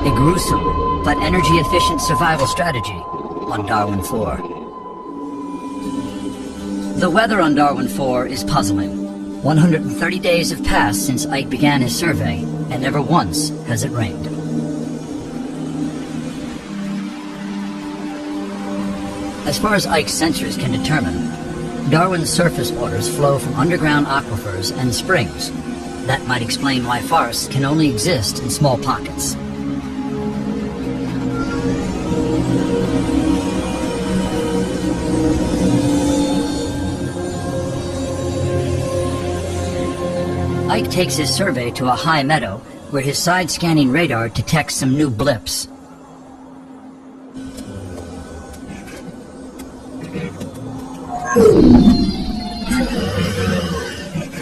A gruesome but energy-efficient survival strategy on Darwin 4. The weather on Darwin 4 is puzzling. 130 days have passed since Ike began his survey, and never once has it rained. As far as Ike's sensors can determine, Darwin's surface waters flow from underground aquifers and springs. That might explain why forests can only exist in small pockets. Ike takes his survey to a high meadow where his side-scanning radar detects some new blips.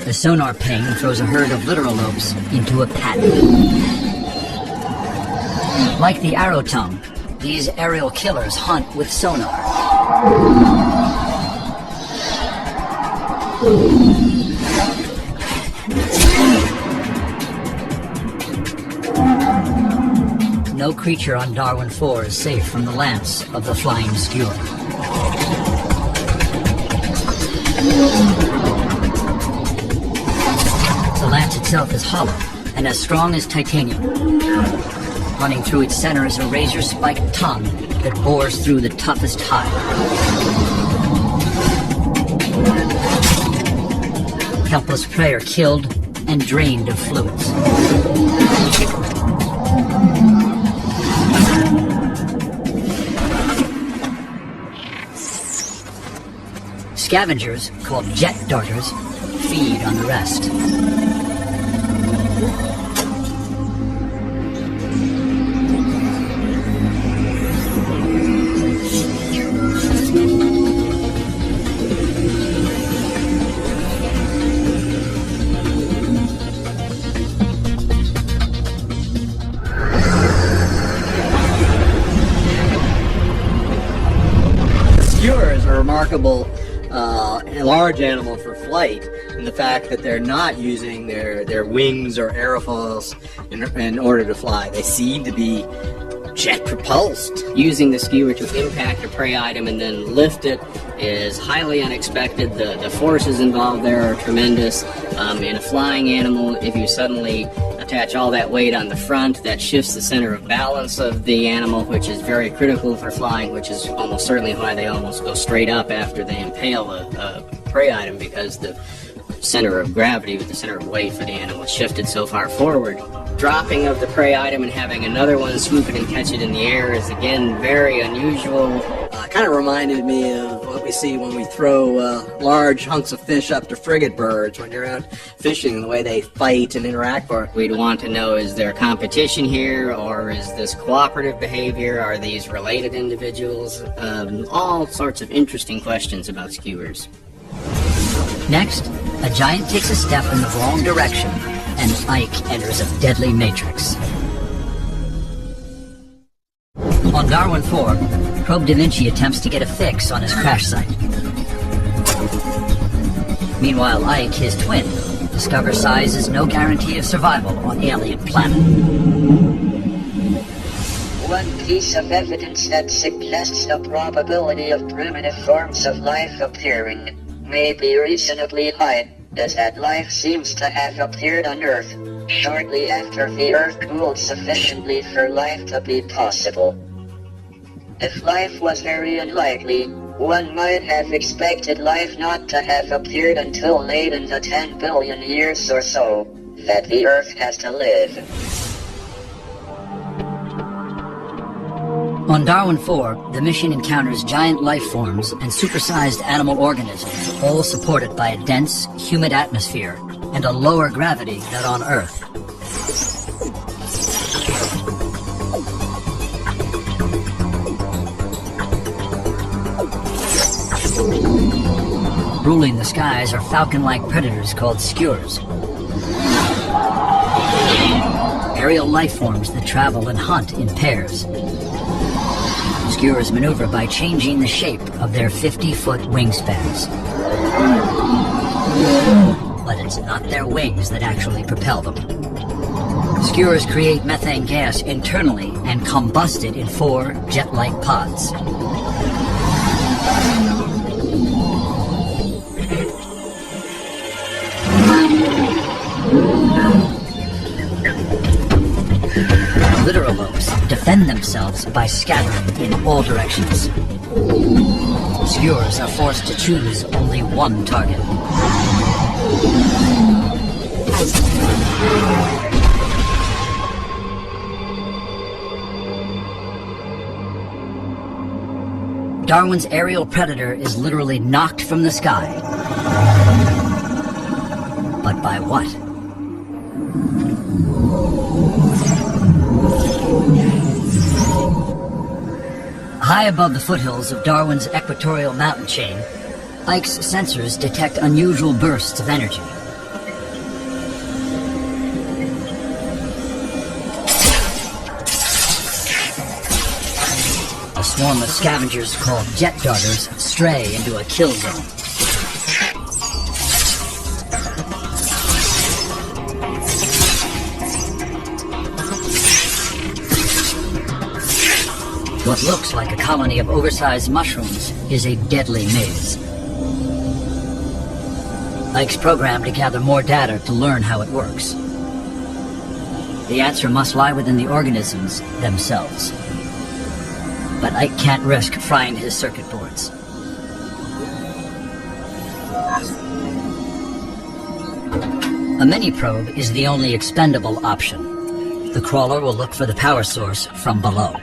The sonar ping throws a herd of literalopes into a paddock. Like the arrow tongue, these aerial killers hunt with sonar. No creature on Darwin 4 is safe from the lance of the flying skewer. The lance itself is hollow and as strong as titanium. Running through its center is a razor-spiked tongue that bores through the toughest hide. Helpless prey are killed and drained of fluids. Scavengers, called jet darters, feed on the rest. Skewers are remarkable a large animal for flight, and the fact that they're not using their wings or aerofoils in order to fly. They seem to be jet propulsed. Using the skewer to impact a prey item and then lift it is highly unexpected. The forces involved there are tremendous. In a flying animal, if you suddenly attach all that weight on the front, that shifts the center of balance of the animal, which is very critical for flying, which is almost certainly why they almost go straight up after they impale a prey item, because the center of gravity with the center of weight for the animal is shifted so far forward. Dropping of the prey item and having another one swoop it and catch it in the air is again very unusual. Kind of reminded me of what we see when we throw large hunks of fish up to frigate birds when you're out fishing, the way they fight and interact for it. We'd want to know, is there competition here, or is this cooperative behavior? Are these related individuals? All sorts of interesting questions about skewers. Next, a giant takes a step in the wrong direction, and Ike enters a deadly matrix. On Darwin 4, Probe Da Vinci attempts to get a fix on his crash site. Meanwhile, Ike, his twin, discovers size is no guarantee of survival on alien planet. One piece of evidence that suggests the probability of primitive forms of life appearing may be reasonably high is that life seems to have appeared on Earth shortly after the Earth cooled sufficiently for life to be possible. If life was very unlikely, one might have expected life not to have appeared until late in the 10 billion years or so that the Earth has to live. On Darwin 4, the mission encounters giant life forms and supersized animal organisms, all supported by a dense, humid atmosphere and a lower gravity than on Earth. Ruling the skies are falcon-like predators called skewers. Aerial life forms that travel and hunt in pairs. Skewers maneuver by changing the shape of their 50-foot wingspans. But it's not their wings that actually propel them. Skewers create methane gas internally and combust it in 4 jet-like pods. Literalopes defend themselves by scattering in all directions. Skewers are forced to choose only one target. Darwin's aerial predator is literally knocked from the sky. But by what? High above the foothills of Darwin's equatorial mountain chain, Ike's sensors detect unusual bursts of energy. A swarm of scavengers called jet darters stray into a kill zone. What looks like a colony of oversized mushrooms is a deadly maze. Ike's programmed to gather more data to learn how it works. The answer must lie within the organisms themselves. But Ike can't risk frying his circuit boards. A mini-probe is the only expendable option. The crawler will look for the power source from below.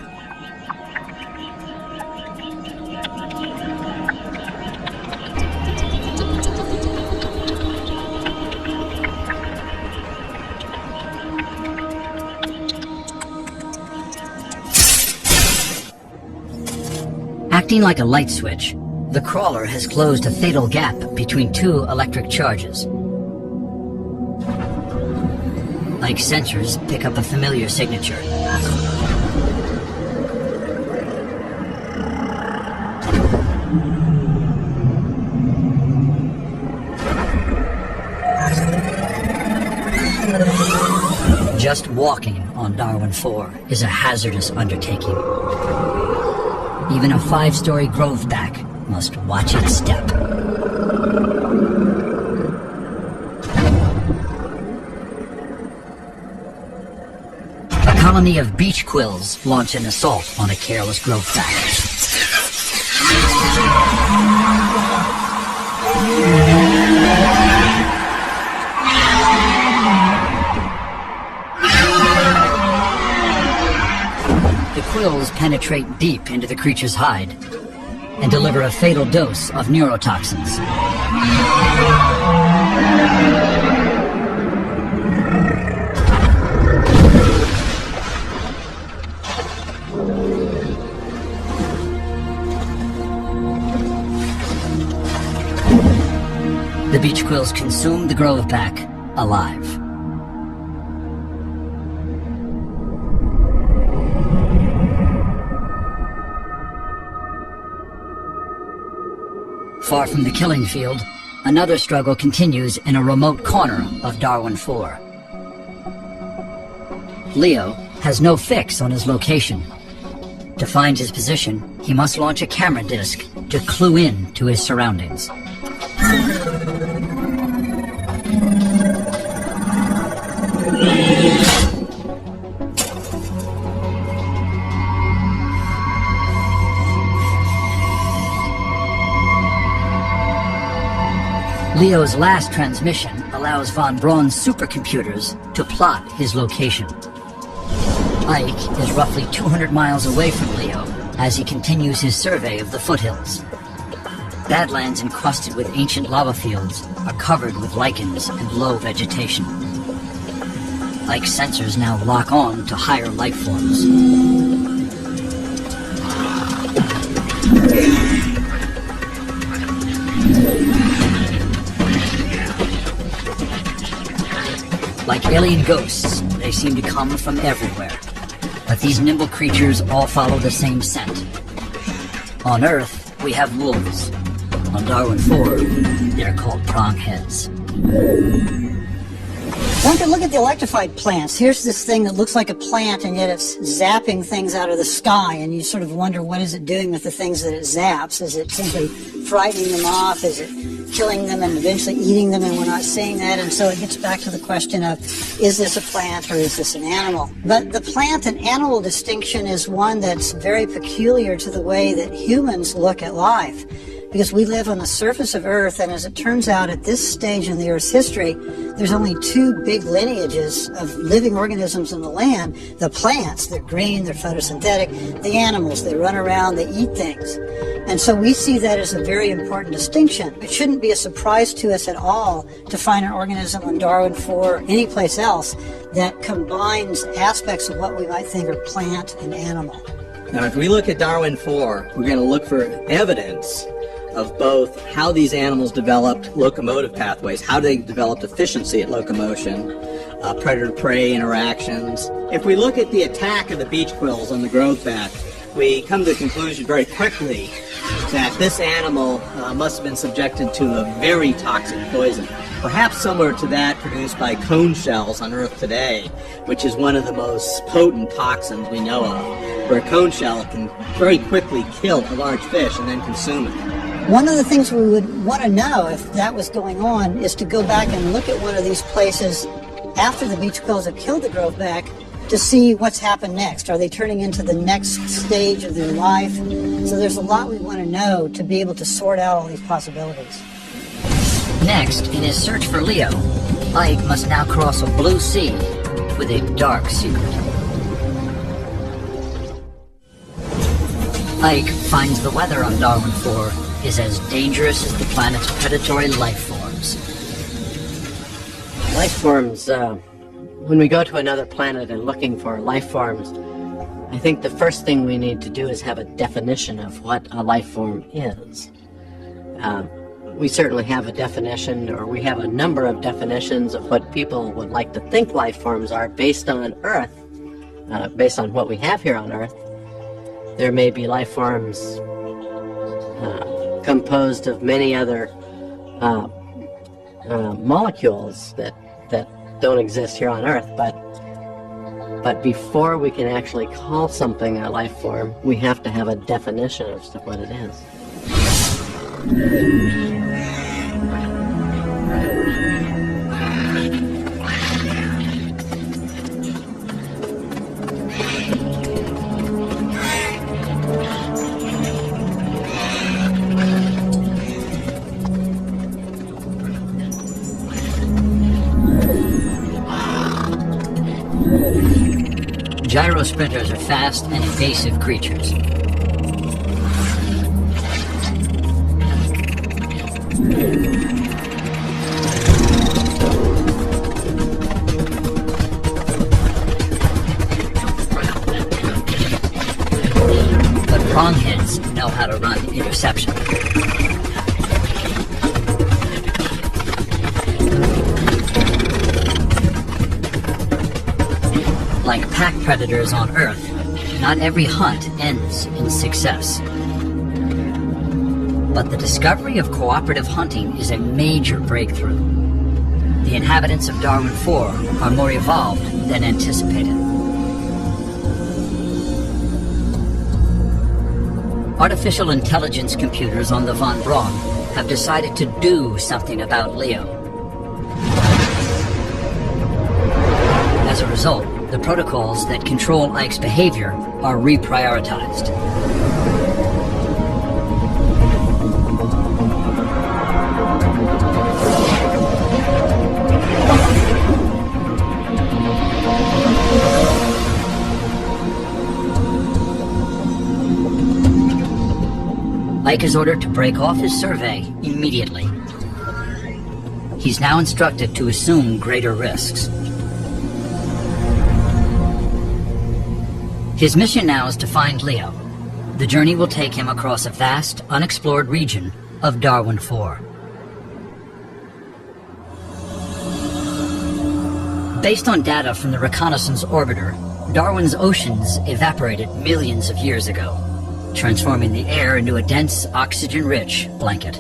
Acting like a light switch, the crawler has closed a fatal gap between 2 electric charges. Ike's sensors pick up a familiar signature. Just walking on Darwin 4 is a hazardous undertaking. Even a 5-story Groveback must watch its step. A colony of beach quills launch an assault on a careless Groveback. The quills penetrate deep into the creature's hide and deliver a fatal dose of neurotoxins. The beach quills consume the Groveback alive. Far from the killing field, another struggle continues in a remote corner of Darwin 4. Leo has no fix on his location. To find his position, he must launch a camera disc to clue in to his surroundings. Leo's last transmission allows von Braun's supercomputers to plot his location. Ike is roughly 200 miles away from Leo as he continues his survey of the foothills. Badlands encrusted with ancient lava fields are covered with lichens and low vegetation. Ike's sensors now lock on to higher life forms. Like alien ghosts, they seem to come from everywhere. But these nimble creatures all follow the same scent. On Earth, we have wolves. On Darwin 4, they're called prongheads. One could look at the electrified plants. Here's this thing that looks like a plant, and yet it's zapping things out of the sky, and you sort of wonder, what is it doing with the things that it zaps? Is it simply frightening them off? Is it killing them and eventually eating them, and we're not seeing that? And so it gets back to the question of, is this a plant or is this an animal? But the plant and animal distinction is one that's very peculiar to the way that humans look at life, because we live on the surface of Earth, and as it turns out, at this stage in the Earth's history, there's only two big lineages of living organisms in the land. The plants, they're green, they're photosynthetic. The animals, they run around, they eat things. And so we see that as a very important distinction. It shouldn't be a surprise to us at all to find an organism on Darwin 4 or any place else that combines aspects of what we might think are plant and animal. Now, if we look at Darwin 4, we're going to look for evidence of both how these animals developed locomotive pathways, how they developed efficiency at locomotion, predator-prey interactions. If we look at the attack of the beach quills on the Groveback, we come to the conclusion very quickly that this animal must have been subjected to a very toxic poison, perhaps similar to that produced by cone shells on Earth today, which is one of the most potent toxins we know of, where a cone shell can very quickly kill a large fish and then consume it. One of the things we would want to know if that was going on is to go back and look at one of these places after the beach quills have killed the Groveback to see what's happened next. Are they turning into the next stage of their life? So there's a lot we want to know to be able to sort out all these possibilities. Next, in his search for Leo, Ike must now cross a blue sea with a dark secret. Ike finds the weather on Darwin 4 is as dangerous as the planet's predatory life forms. Life forms, when we go to another planet and looking for life forms, I think the first thing we need to do is have a definition of what a life form is. We certainly have a definition, or we have a number of definitions of what people would like to think life forms are based on Earth, based on what we have here on Earth. There may be life forms composed of many other molecules that don't exist here on Earth, but But before we can actually call something a life form, we have to have a definition as to what it is. Gyrosprinters are fast and evasive creatures. But prongheads know how to run interception. Like pack predators on Earth, not every hunt ends in success. But the discovery of cooperative hunting is a major breakthrough. The inhabitants of Darwin 4 are more evolved than anticipated. Artificial intelligence computers on the Von Braun have decided to do something about Leo. As a result, the protocols that control Ike's behavior are reprioritized. Ike is ordered to break off his survey immediately. He's now instructed to assume greater risks. His mission now is to find Leo. The journey will take him across a vast, unexplored region of Darwin 4. Based on data from the reconnaissance orbiter, Darwin's oceans evaporated millions of years ago, transforming the air into a dense, oxygen-rich blanket.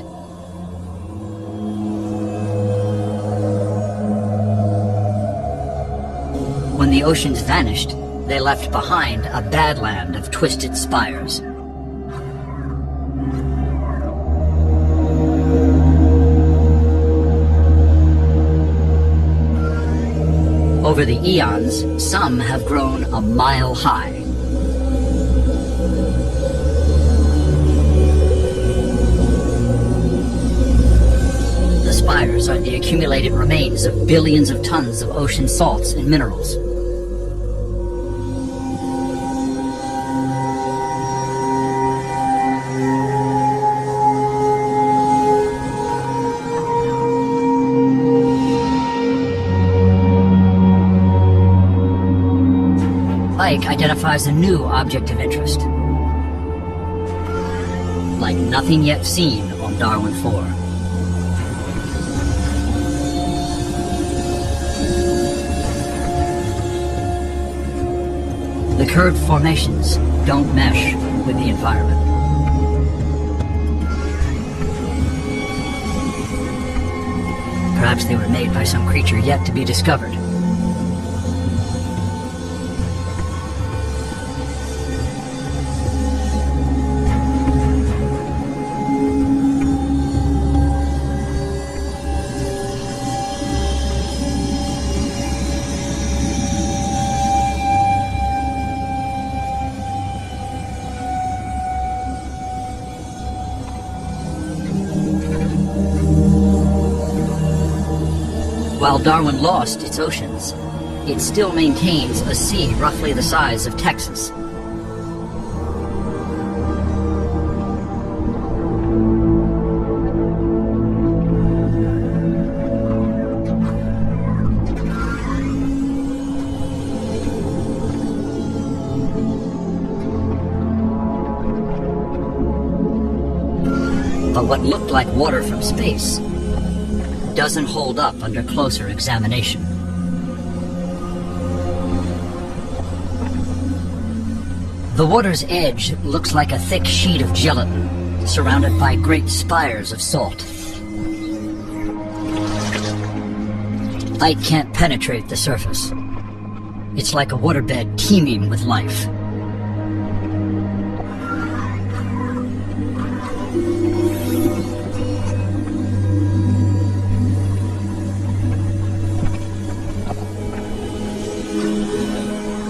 When the oceans vanished, they left behind a badland of twisted spires. Over the eons, some have grown a mile high. The spires are the accumulated remains of billions of tons of ocean salts and minerals. Ike identifies a new object of interest, like nothing yet seen on Darwin 4. The curved formations don't mesh with the environment. Perhaps they were made by some creature yet to be discovered. While Darwin lost its oceans, it still maintains a sea roughly the size of Texas. But what looked like water from space doesn't hold up under closer examination. The water's edge looks like a thick sheet of gelatin, surrounded by great spires of salt. Ike can't penetrate the surface. It's like a waterbed teeming with life.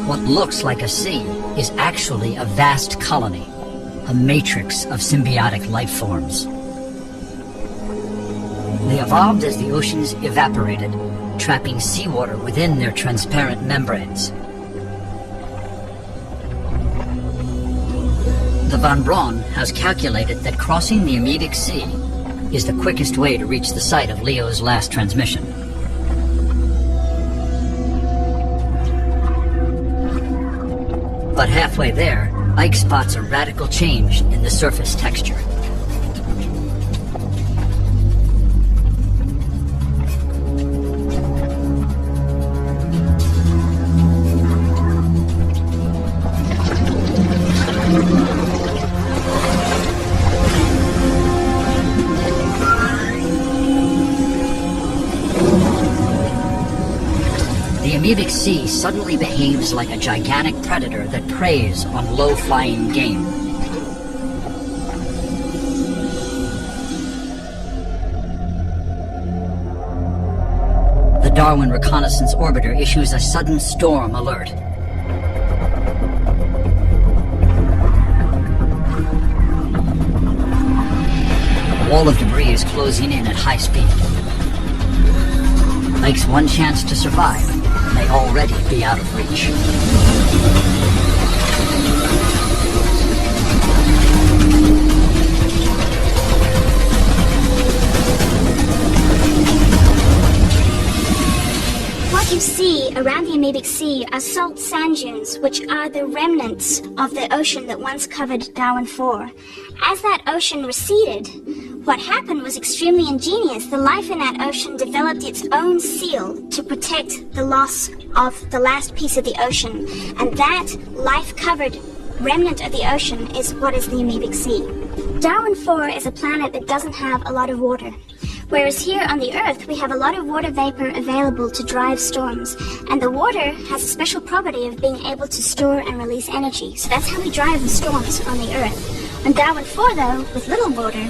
What looks like a sea is actually a vast colony, a matrix of symbiotic life forms. They evolved as the oceans evaporated, trapping seawater within their transparent membranes. The Von Braun has calculated that crossing the Amoebic Sea is the quickest way to reach the site of Leo's last transmission. But halfway there, Ike spots a radical change in the surface texture. The Amoebic Sea suddenly behaves like a gigantic predator that preys on low-flying game. The Darwin Reconnaissance Orbiter issues a sudden storm alert. A wall of debris is closing in at high speed. Ike's one chance to survive may already be out of reach. What you see around the Amoebic Sea are salt sand dunes, which are the remnants of the ocean that once covered Darwin 4. As that ocean receded, what happened was extremely ingenious. The life in that ocean developed its own seal to protect the loss of the last piece of the ocean. And that life-covered remnant of the ocean is what is the Amoebic Sea. Darwin 4 is a planet that doesn't have a lot of water. Whereas here on the Earth, we have a lot of water vapor available to drive storms. And the water has a special property of being able to store and release energy. So that's how we drive the storms on the Earth. On Darwin 4, though, with little water,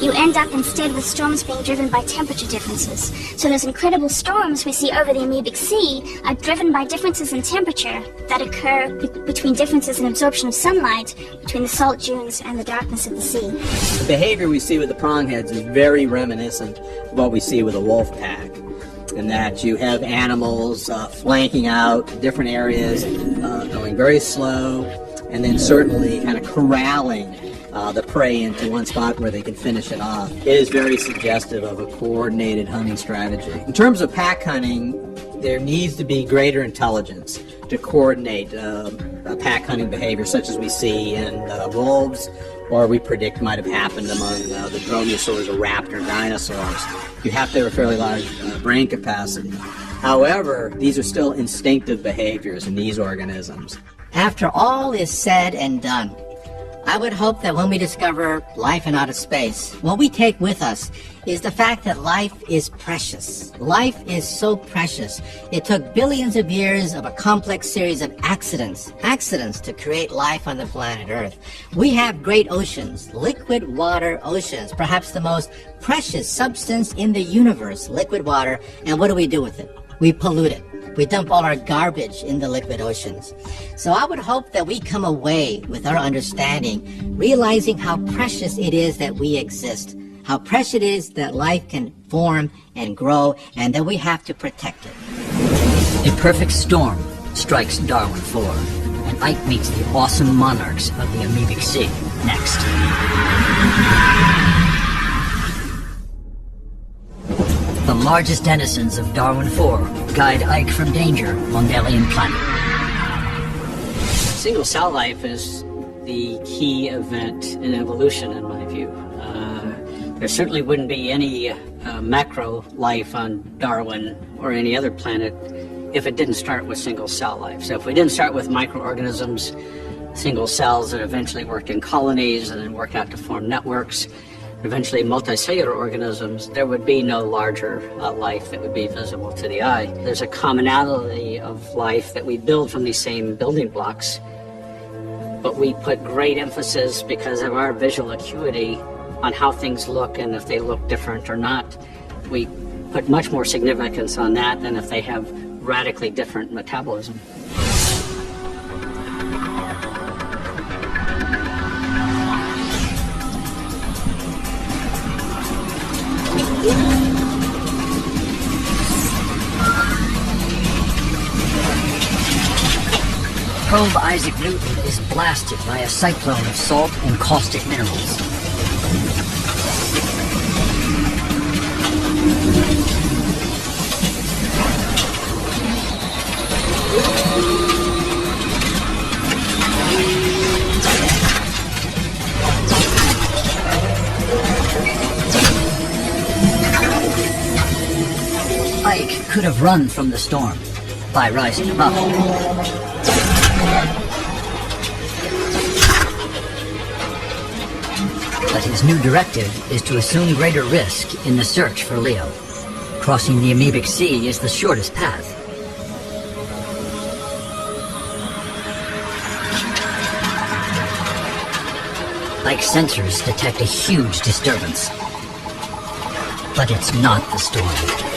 you end up instead with storms being driven by temperature differences. So those incredible storms we see over the Amoebic Sea are driven by differences in temperature that occur between differences in absorption of sunlight between the salt dunes and the darkness of the sea. The behavior we see with the prongheads is very reminiscent of what we see with a wolf pack, in that you have animals flanking out different areas, going very slow, and then certainly kind of corralling the prey into one spot where they can finish it off. It is very suggestive of a coordinated hunting strategy. In terms of pack hunting, there needs to be greater intelligence to coordinate a pack hunting behavior such as we see in wolves, or we predict might have happened among the dromaeosaurs or raptor dinosaurs. You have to have a fairly large brain capacity. However, these are still instinctive behaviors in these organisms. After all is said and done, I would hope that when we discover life in outer space, what we take with us is the fact that life is precious. Life is so precious. It took billions of years of a complex series of accidents to create life on the planet Earth. We have great oceans, liquid water oceans, perhaps the most precious substance in the universe, liquid water. And what do we do with it? We pollute it. We dump all our garbage in the liquid oceans. So I would hope that we come away with our understanding, realizing how precious it is that we exist, how precious it is that life can form and grow, and that we have to protect it. A perfect storm strikes Darwin 4, and Ike meets the awesome monarchs of the Amoebic Sea next. The largest denizens of Darwin 4 guide Ike from danger on the alien planet. Single cell life is the key event in evolution, in my view. There certainly wouldn't be any macro life on Darwin or any other planet if it didn't start with single cell life. So if we didn't start with microorganisms, single cells that eventually worked in colonies and then worked out to form networks, eventually multicellular organisms, there would be no larger life that would be visible to the eye. There's a commonality of life that we build from these same building blocks, but we put great emphasis, because of our visual acuity, on how things look and if they look different or not. We put much more significance on that than if they have radically different metabolism. Probe Isaac Newton is blasted by a cyclone of salt and caustic minerals. Ike could have run from the storm by rising above it. But his new directive is to assume greater risk in the search for Leo. Crossing the amoebic sea is the shortest path. Ike's sensors detect a huge disturbance. But it's not the storm.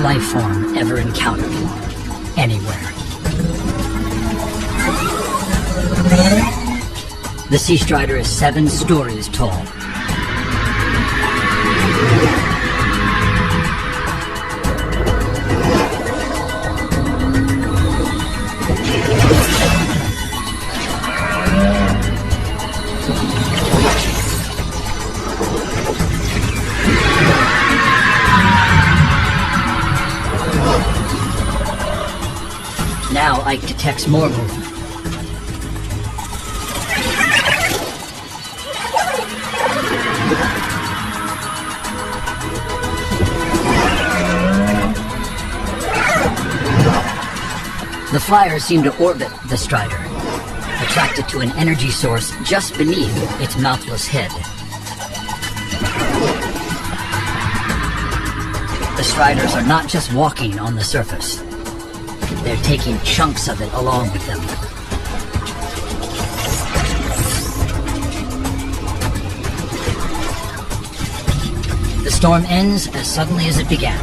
Life form ever encountered anywhere. The sea strider is 7 stories tall. Now Ike detects more movement. The flyers seem to orbit the Strider, attracted to an energy source just beneath its mouthless head. The Striders are not just walking on the surface. They're taking chunks of it along with them. The storm ends as suddenly as it began.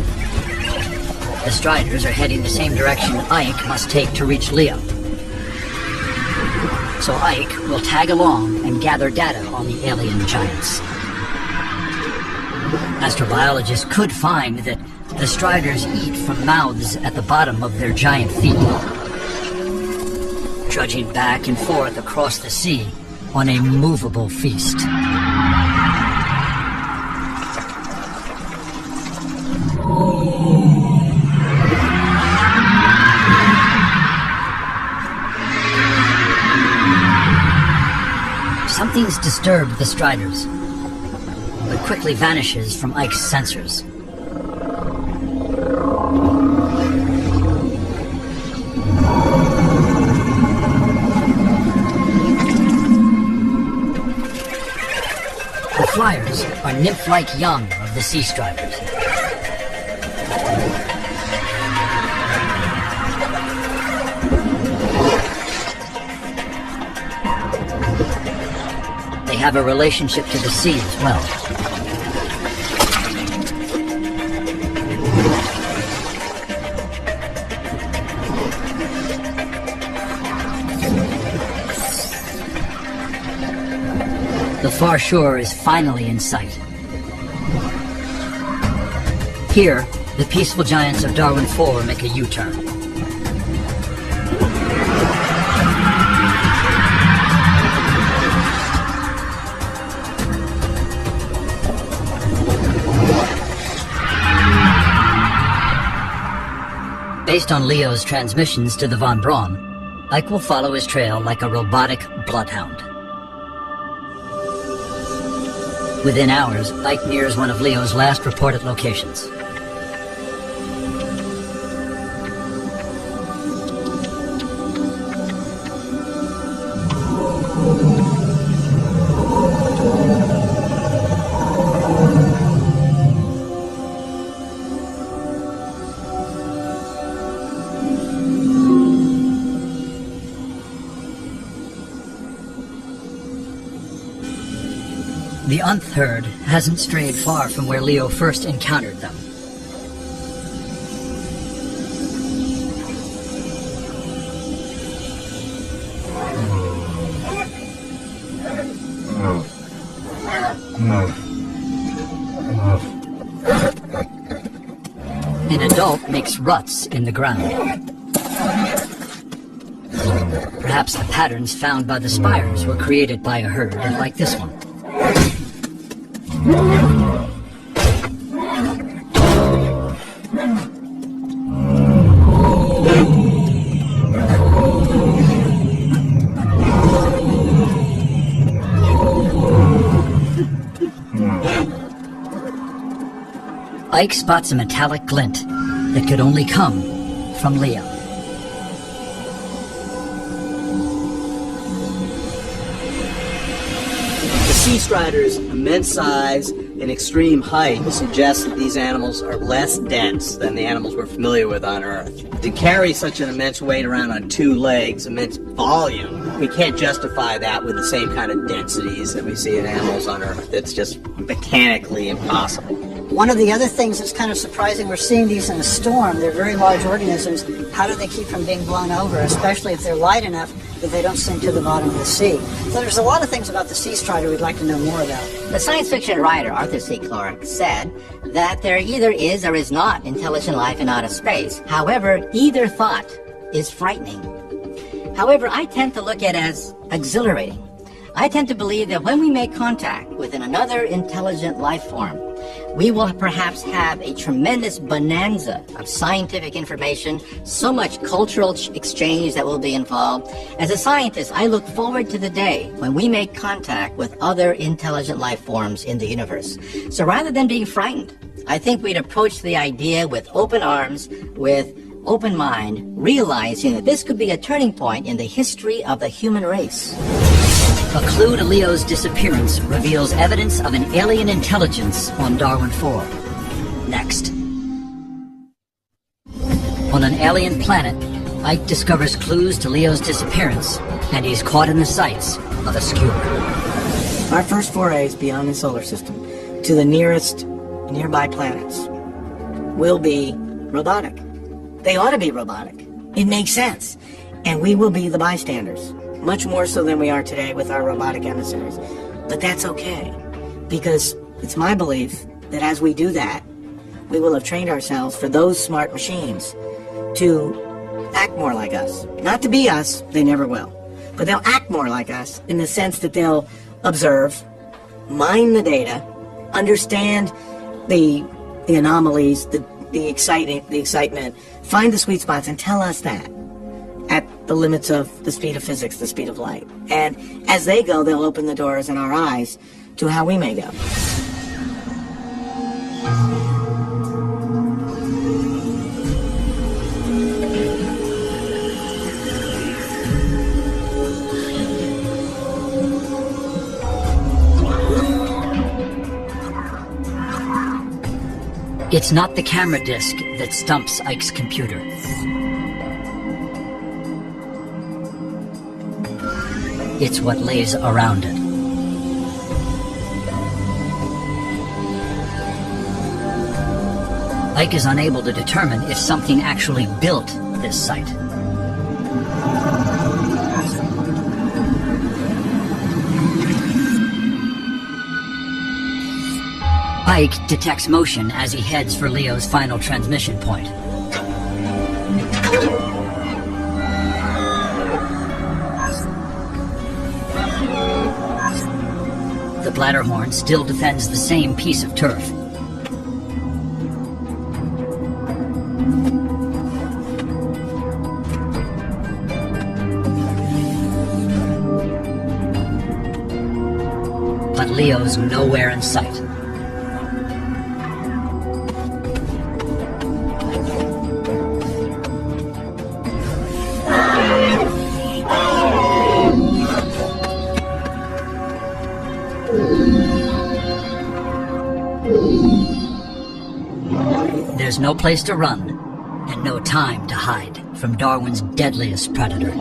The Striders are heading the same direction Ike must take to reach Leo. So Ike will tag along and gather data on the alien giants. Astrobiologists could find that the Striders eat from mouths at the bottom of their giant feet, trudging back and forth across the sea on a movable feast. Something's disturbed the Striders, but quickly vanishes from Ike's sensors. The Flyers are nymph-like young of the Sea Striders. They have a relationship to the sea as well. The far shore is finally in sight. Here, the peaceful giants of Darwin IV make a U-turn. Based on Leo's transmissions to the Von Braun, Ike will follow his trail like a robotic bloodhound. Within hours, Ike nears one of Leo's last reported locations. The Unth herd hasn't strayed far from where Leo first encountered them. An adult makes ruts in the ground. Perhaps the patterns found by the spires were created by a herd like this one. Ike spots a metallic glint that could only come from Leo. The sea strider's immense size and extreme height suggests that these animals are less dense than the animals we're familiar with on Earth. To carry such an immense weight around on two legs, immense volume, we can't justify that with the same kind of densities that we see in animals on Earth. It's just mechanically impossible. One of the other things that's kind of surprising, we're seeing these in a storm. They're very large organisms. How do they keep from being blown over, especially if they're light enough that they don't sink to the bottom of the sea? So there's a lot of things about the sea strider we'd like to know more about. The science fiction writer Arthur C. Clarke said that there either is or is not intelligent life in outer space. However, either thought is frightening. However, I tend to look at it as exhilarating. I tend to believe that when we make contact with another intelligent life form, we will perhaps have a tremendous bonanza of scientific information, so much cultural exchange that will be involved. As a scientist, I look forward to the day when we make contact with other intelligent life forms in the universe. So rather than being frightened, I think we'd approach the idea with open arms, with open mind, realizing that this could be a turning point in the history of the human race. A clue to Leo's disappearance reveals evidence of an alien intelligence on Darwin 4. Next. On an alien planet, Ike discovers clues to Leo's disappearance, and he's caught in the sights of a skewer. Our first forays beyond the solar system to the nearest nearby planets will be robotic. They ought to be robotic. It makes sense. And we will be the bystanders. Much more so than we are today with our robotic emissaries. But that's okay, because it's my belief that as we do that, we will have trained ourselves for those smart machines to act more like us. Not to be us, they never will, but they'll act more like us in the sense that they'll observe, mine the data, understand the anomalies, the excitement, find the sweet spots, and tell us that at the limits of the speed of physics, the speed of light. And as they go, they'll open the doors in our eyes to how we may go. It's not the camera disc that stumps Ike's computer. It's what lays around it. Ike is unable to determine if something actually built this site. Ike detects motion as he heads for Leo's final transmission point. The bladderhorn still defends the same piece of turf. Leo's nowhere in sight. There's no place to run, and no time to hide from Darwin's deadliest predator.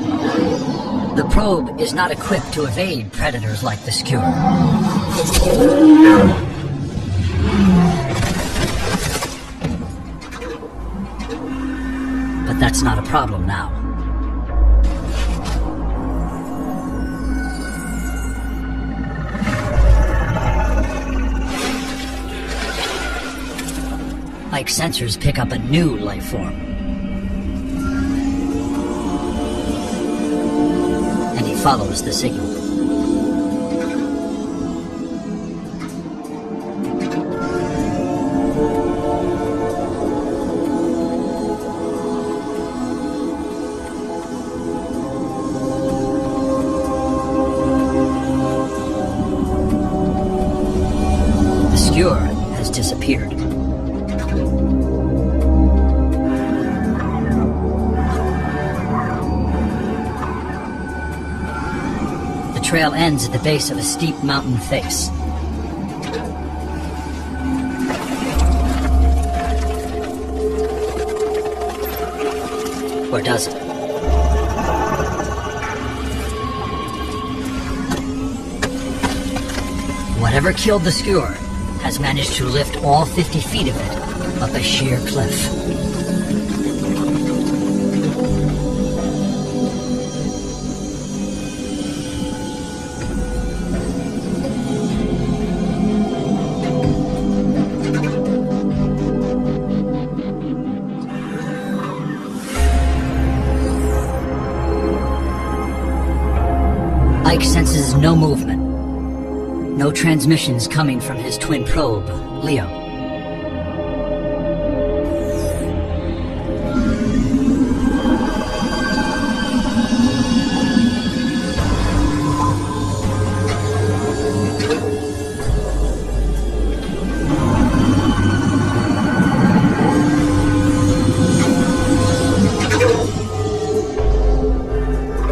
The probe is not equipped to evade predators like the skewer. But that's not a problem now. Ike's sensors pick up a new life form. And he follows the signal. The skewer has disappeared. The trail ends at the base of a steep mountain face. Or does it? Whatever killed the skewer has managed to lift all 50 feet of it up a sheer cliff. Ike senses no movement, no transmissions coming from his twin probe, Leo.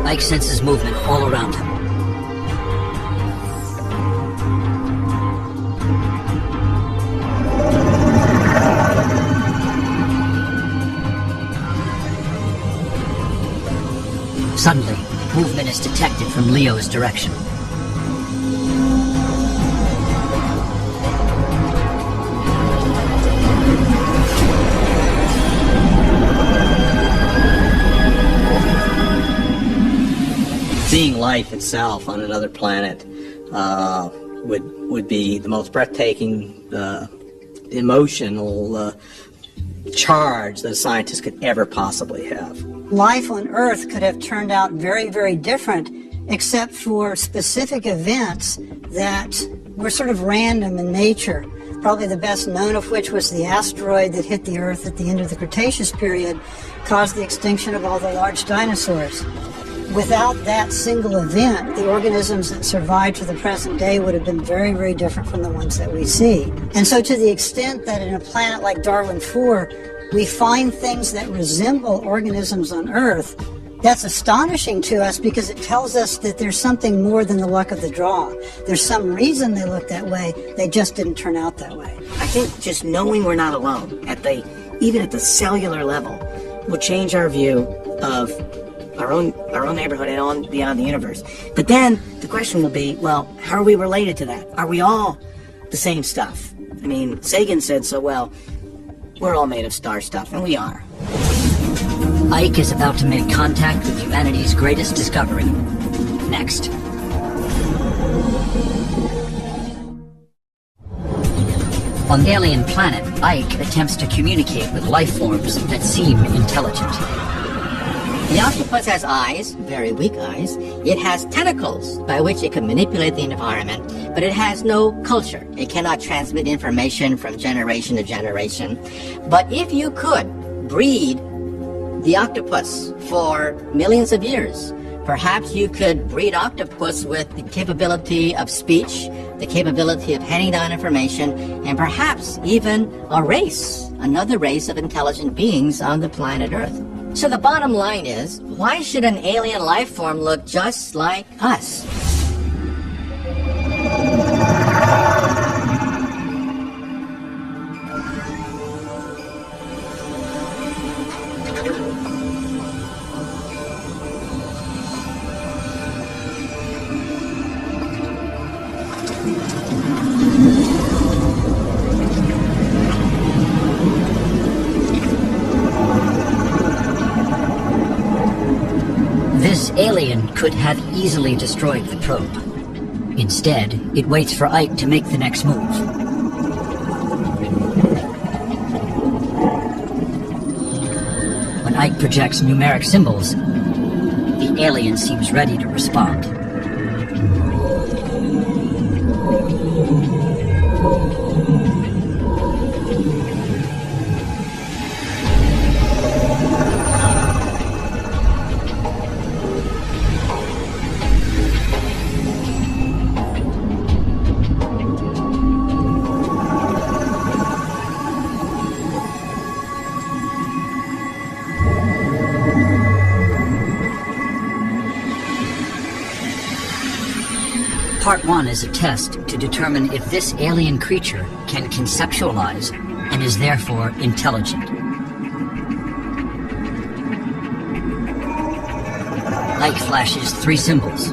Ike senses movement all around him. Suddenly, movement is detected from Leo's direction. Seeing life itself on another planet would be the most breathtaking emotional charge that a scientist could ever possibly have. Life on Earth could have turned out very, very different, except for specific events that were sort of random in nature. Probably the best known of which was the asteroid that hit the Earth at the end of the Cretaceous period, caused the extinction of all the large dinosaurs. Without that single event, the organisms that survived to the present day would have been very, very different from the ones that we see. And so to the extent that in a planet like Darwin 4, we find things that resemble organisms on Earth, that's astonishing to us because it tells us that there's something more than the luck of the draw. There's some reason they look that way, they just didn't turn out that way. I think just knowing we're not alone, even at the cellular level, will change our view of our own neighborhood and on beyond the universe. But then the question will be, well, how are we related to that? Are we all the same stuff? I mean, Sagan said so well, we're all made of star stuff, and we are. Ike is about to make contact with humanity's greatest discovery. Next. On the alien planet, Ike attempts to communicate with life forms that seem intelligent. The octopus has eyes, very weak eyes. It has tentacles by which it can manipulate the environment, but it has no culture. It cannot transmit information from generation to generation. But if you could breed the octopus for millions of years, perhaps you could breed octopus with the capability of speech, the capability of handing down information, and perhaps even another race of intelligent beings on the planet Earth. So the bottom line is, why should an alien life form look just like us? This alien could have easily destroyed the probe. Instead, it waits for Ike to make the next move. When Ike projects numeric symbols, the alien seems ready to respond. Part 1 is a test to determine if this alien creature can conceptualize and is therefore intelligent. Ike flashes 3 symbols.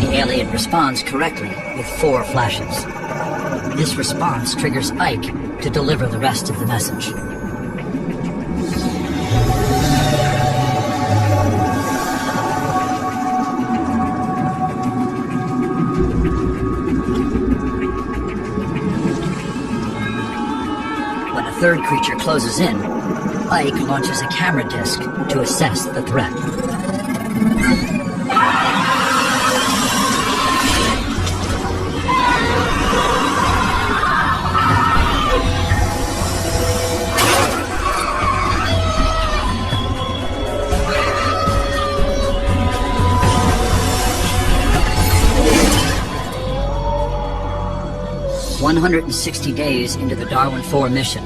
The alien responds correctly with 4 flashes. This response triggers Ike to deliver the rest of the message. Third creature closes in, Ike launches a camera disc to assess the threat. "160 days into the Darwin 4 mission,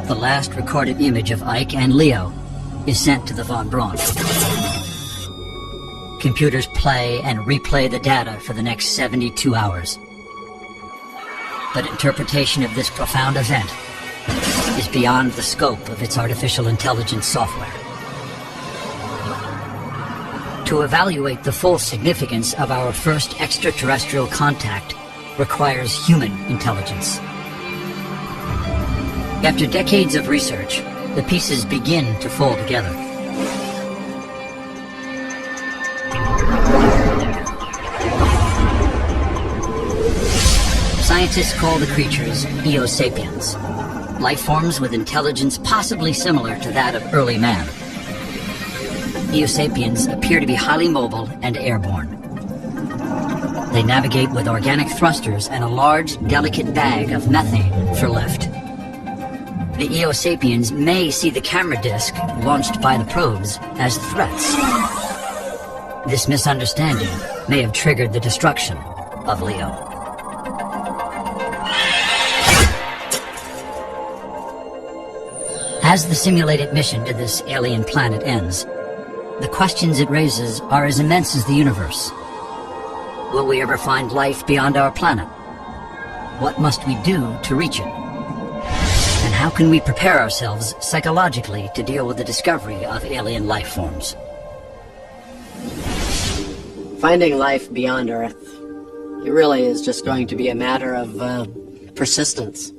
the last recorded image of Ike and Leo is sent to the Von Braun. Computers play and replay the data for the next 72 hours. But interpretation of this profound event is beyond the scope of its artificial intelligence software. To evaluate the full significance of our first extraterrestrial contact requires human intelligence. After decades of research, the pieces begin to fall together. Scientists call the creatures Biosapiens, life forms with intelligence possibly similar to that of early man. Biosapiens appear to be highly mobile and airborne. They navigate with organic thrusters and a large, delicate bag of methane for lift. The Eosapiens may see the camera disc launched by the probes as threats. This misunderstanding may have triggered the destruction of Leo. As the simulated mission to this alien planet ends, the questions it raises are as immense as the universe. Will we ever find life beyond our planet? What must we do to reach it? And how can we prepare ourselves psychologically to deal with the discovery of alien life forms? Finding life beyond Earth, it really is just going to be a matter of persistence.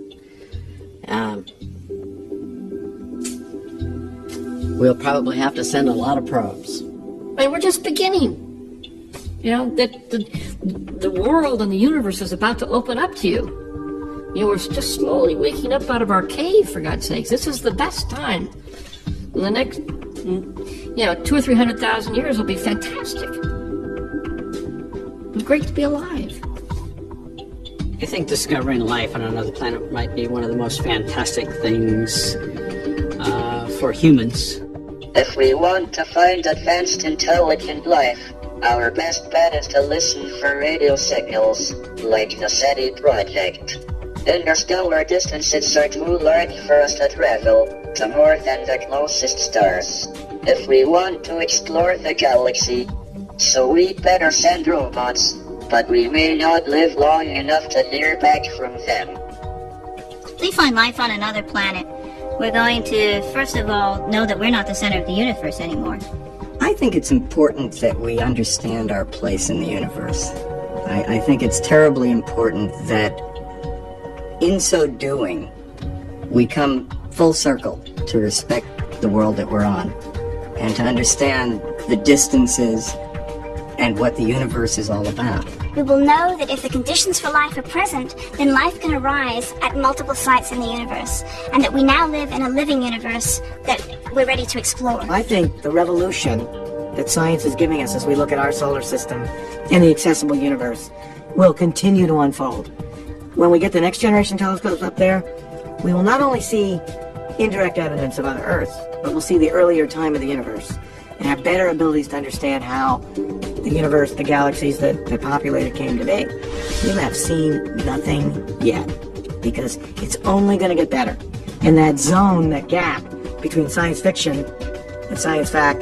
We'll probably have to send a lot of probes. I mean, we're just beginning. You know, that the world and the universe is about to open up to you. You know, we're just slowly waking up out of our cave, for God's sakes. This is the best time. In the next, 200,000 or 300,000 years will be fantastic. It's great to be alive. I think discovering life on another planet might be one of the most fantastic things for humans. If we want to find advanced intelligent life, our best bet is to listen for radio signals, like the SETI project. Interstellar distances are too large for us to travel to more than the closest stars. If we want to explore the galaxy, so we better send robots, but we may not live long enough to hear back from them. If we find life on another planet, we're going to, first of all, know that we're not the center of the universe anymore. I think it's important that we understand our place in the universe. I think it's terribly important that in so doing, we come full circle to respect the world that we're on and to understand the distances and what the universe is all about. We will know that if the conditions for life are present, then life can arise at multiple sites in the universe, and that we now live in a living universe that we're ready to explore. I think the revolution that science is giving us as we look at our solar system and the accessible universe will continue to unfold. When we get the next generation telescopes up there, we will not only see indirect evidence of other Earths, but we'll see the earlier time of the universe and have better abilities to understand how the universe, the galaxies that populated came to be. We have seen nothing yet, because it's only going to get better. And that zone, that gap between science fiction and science fact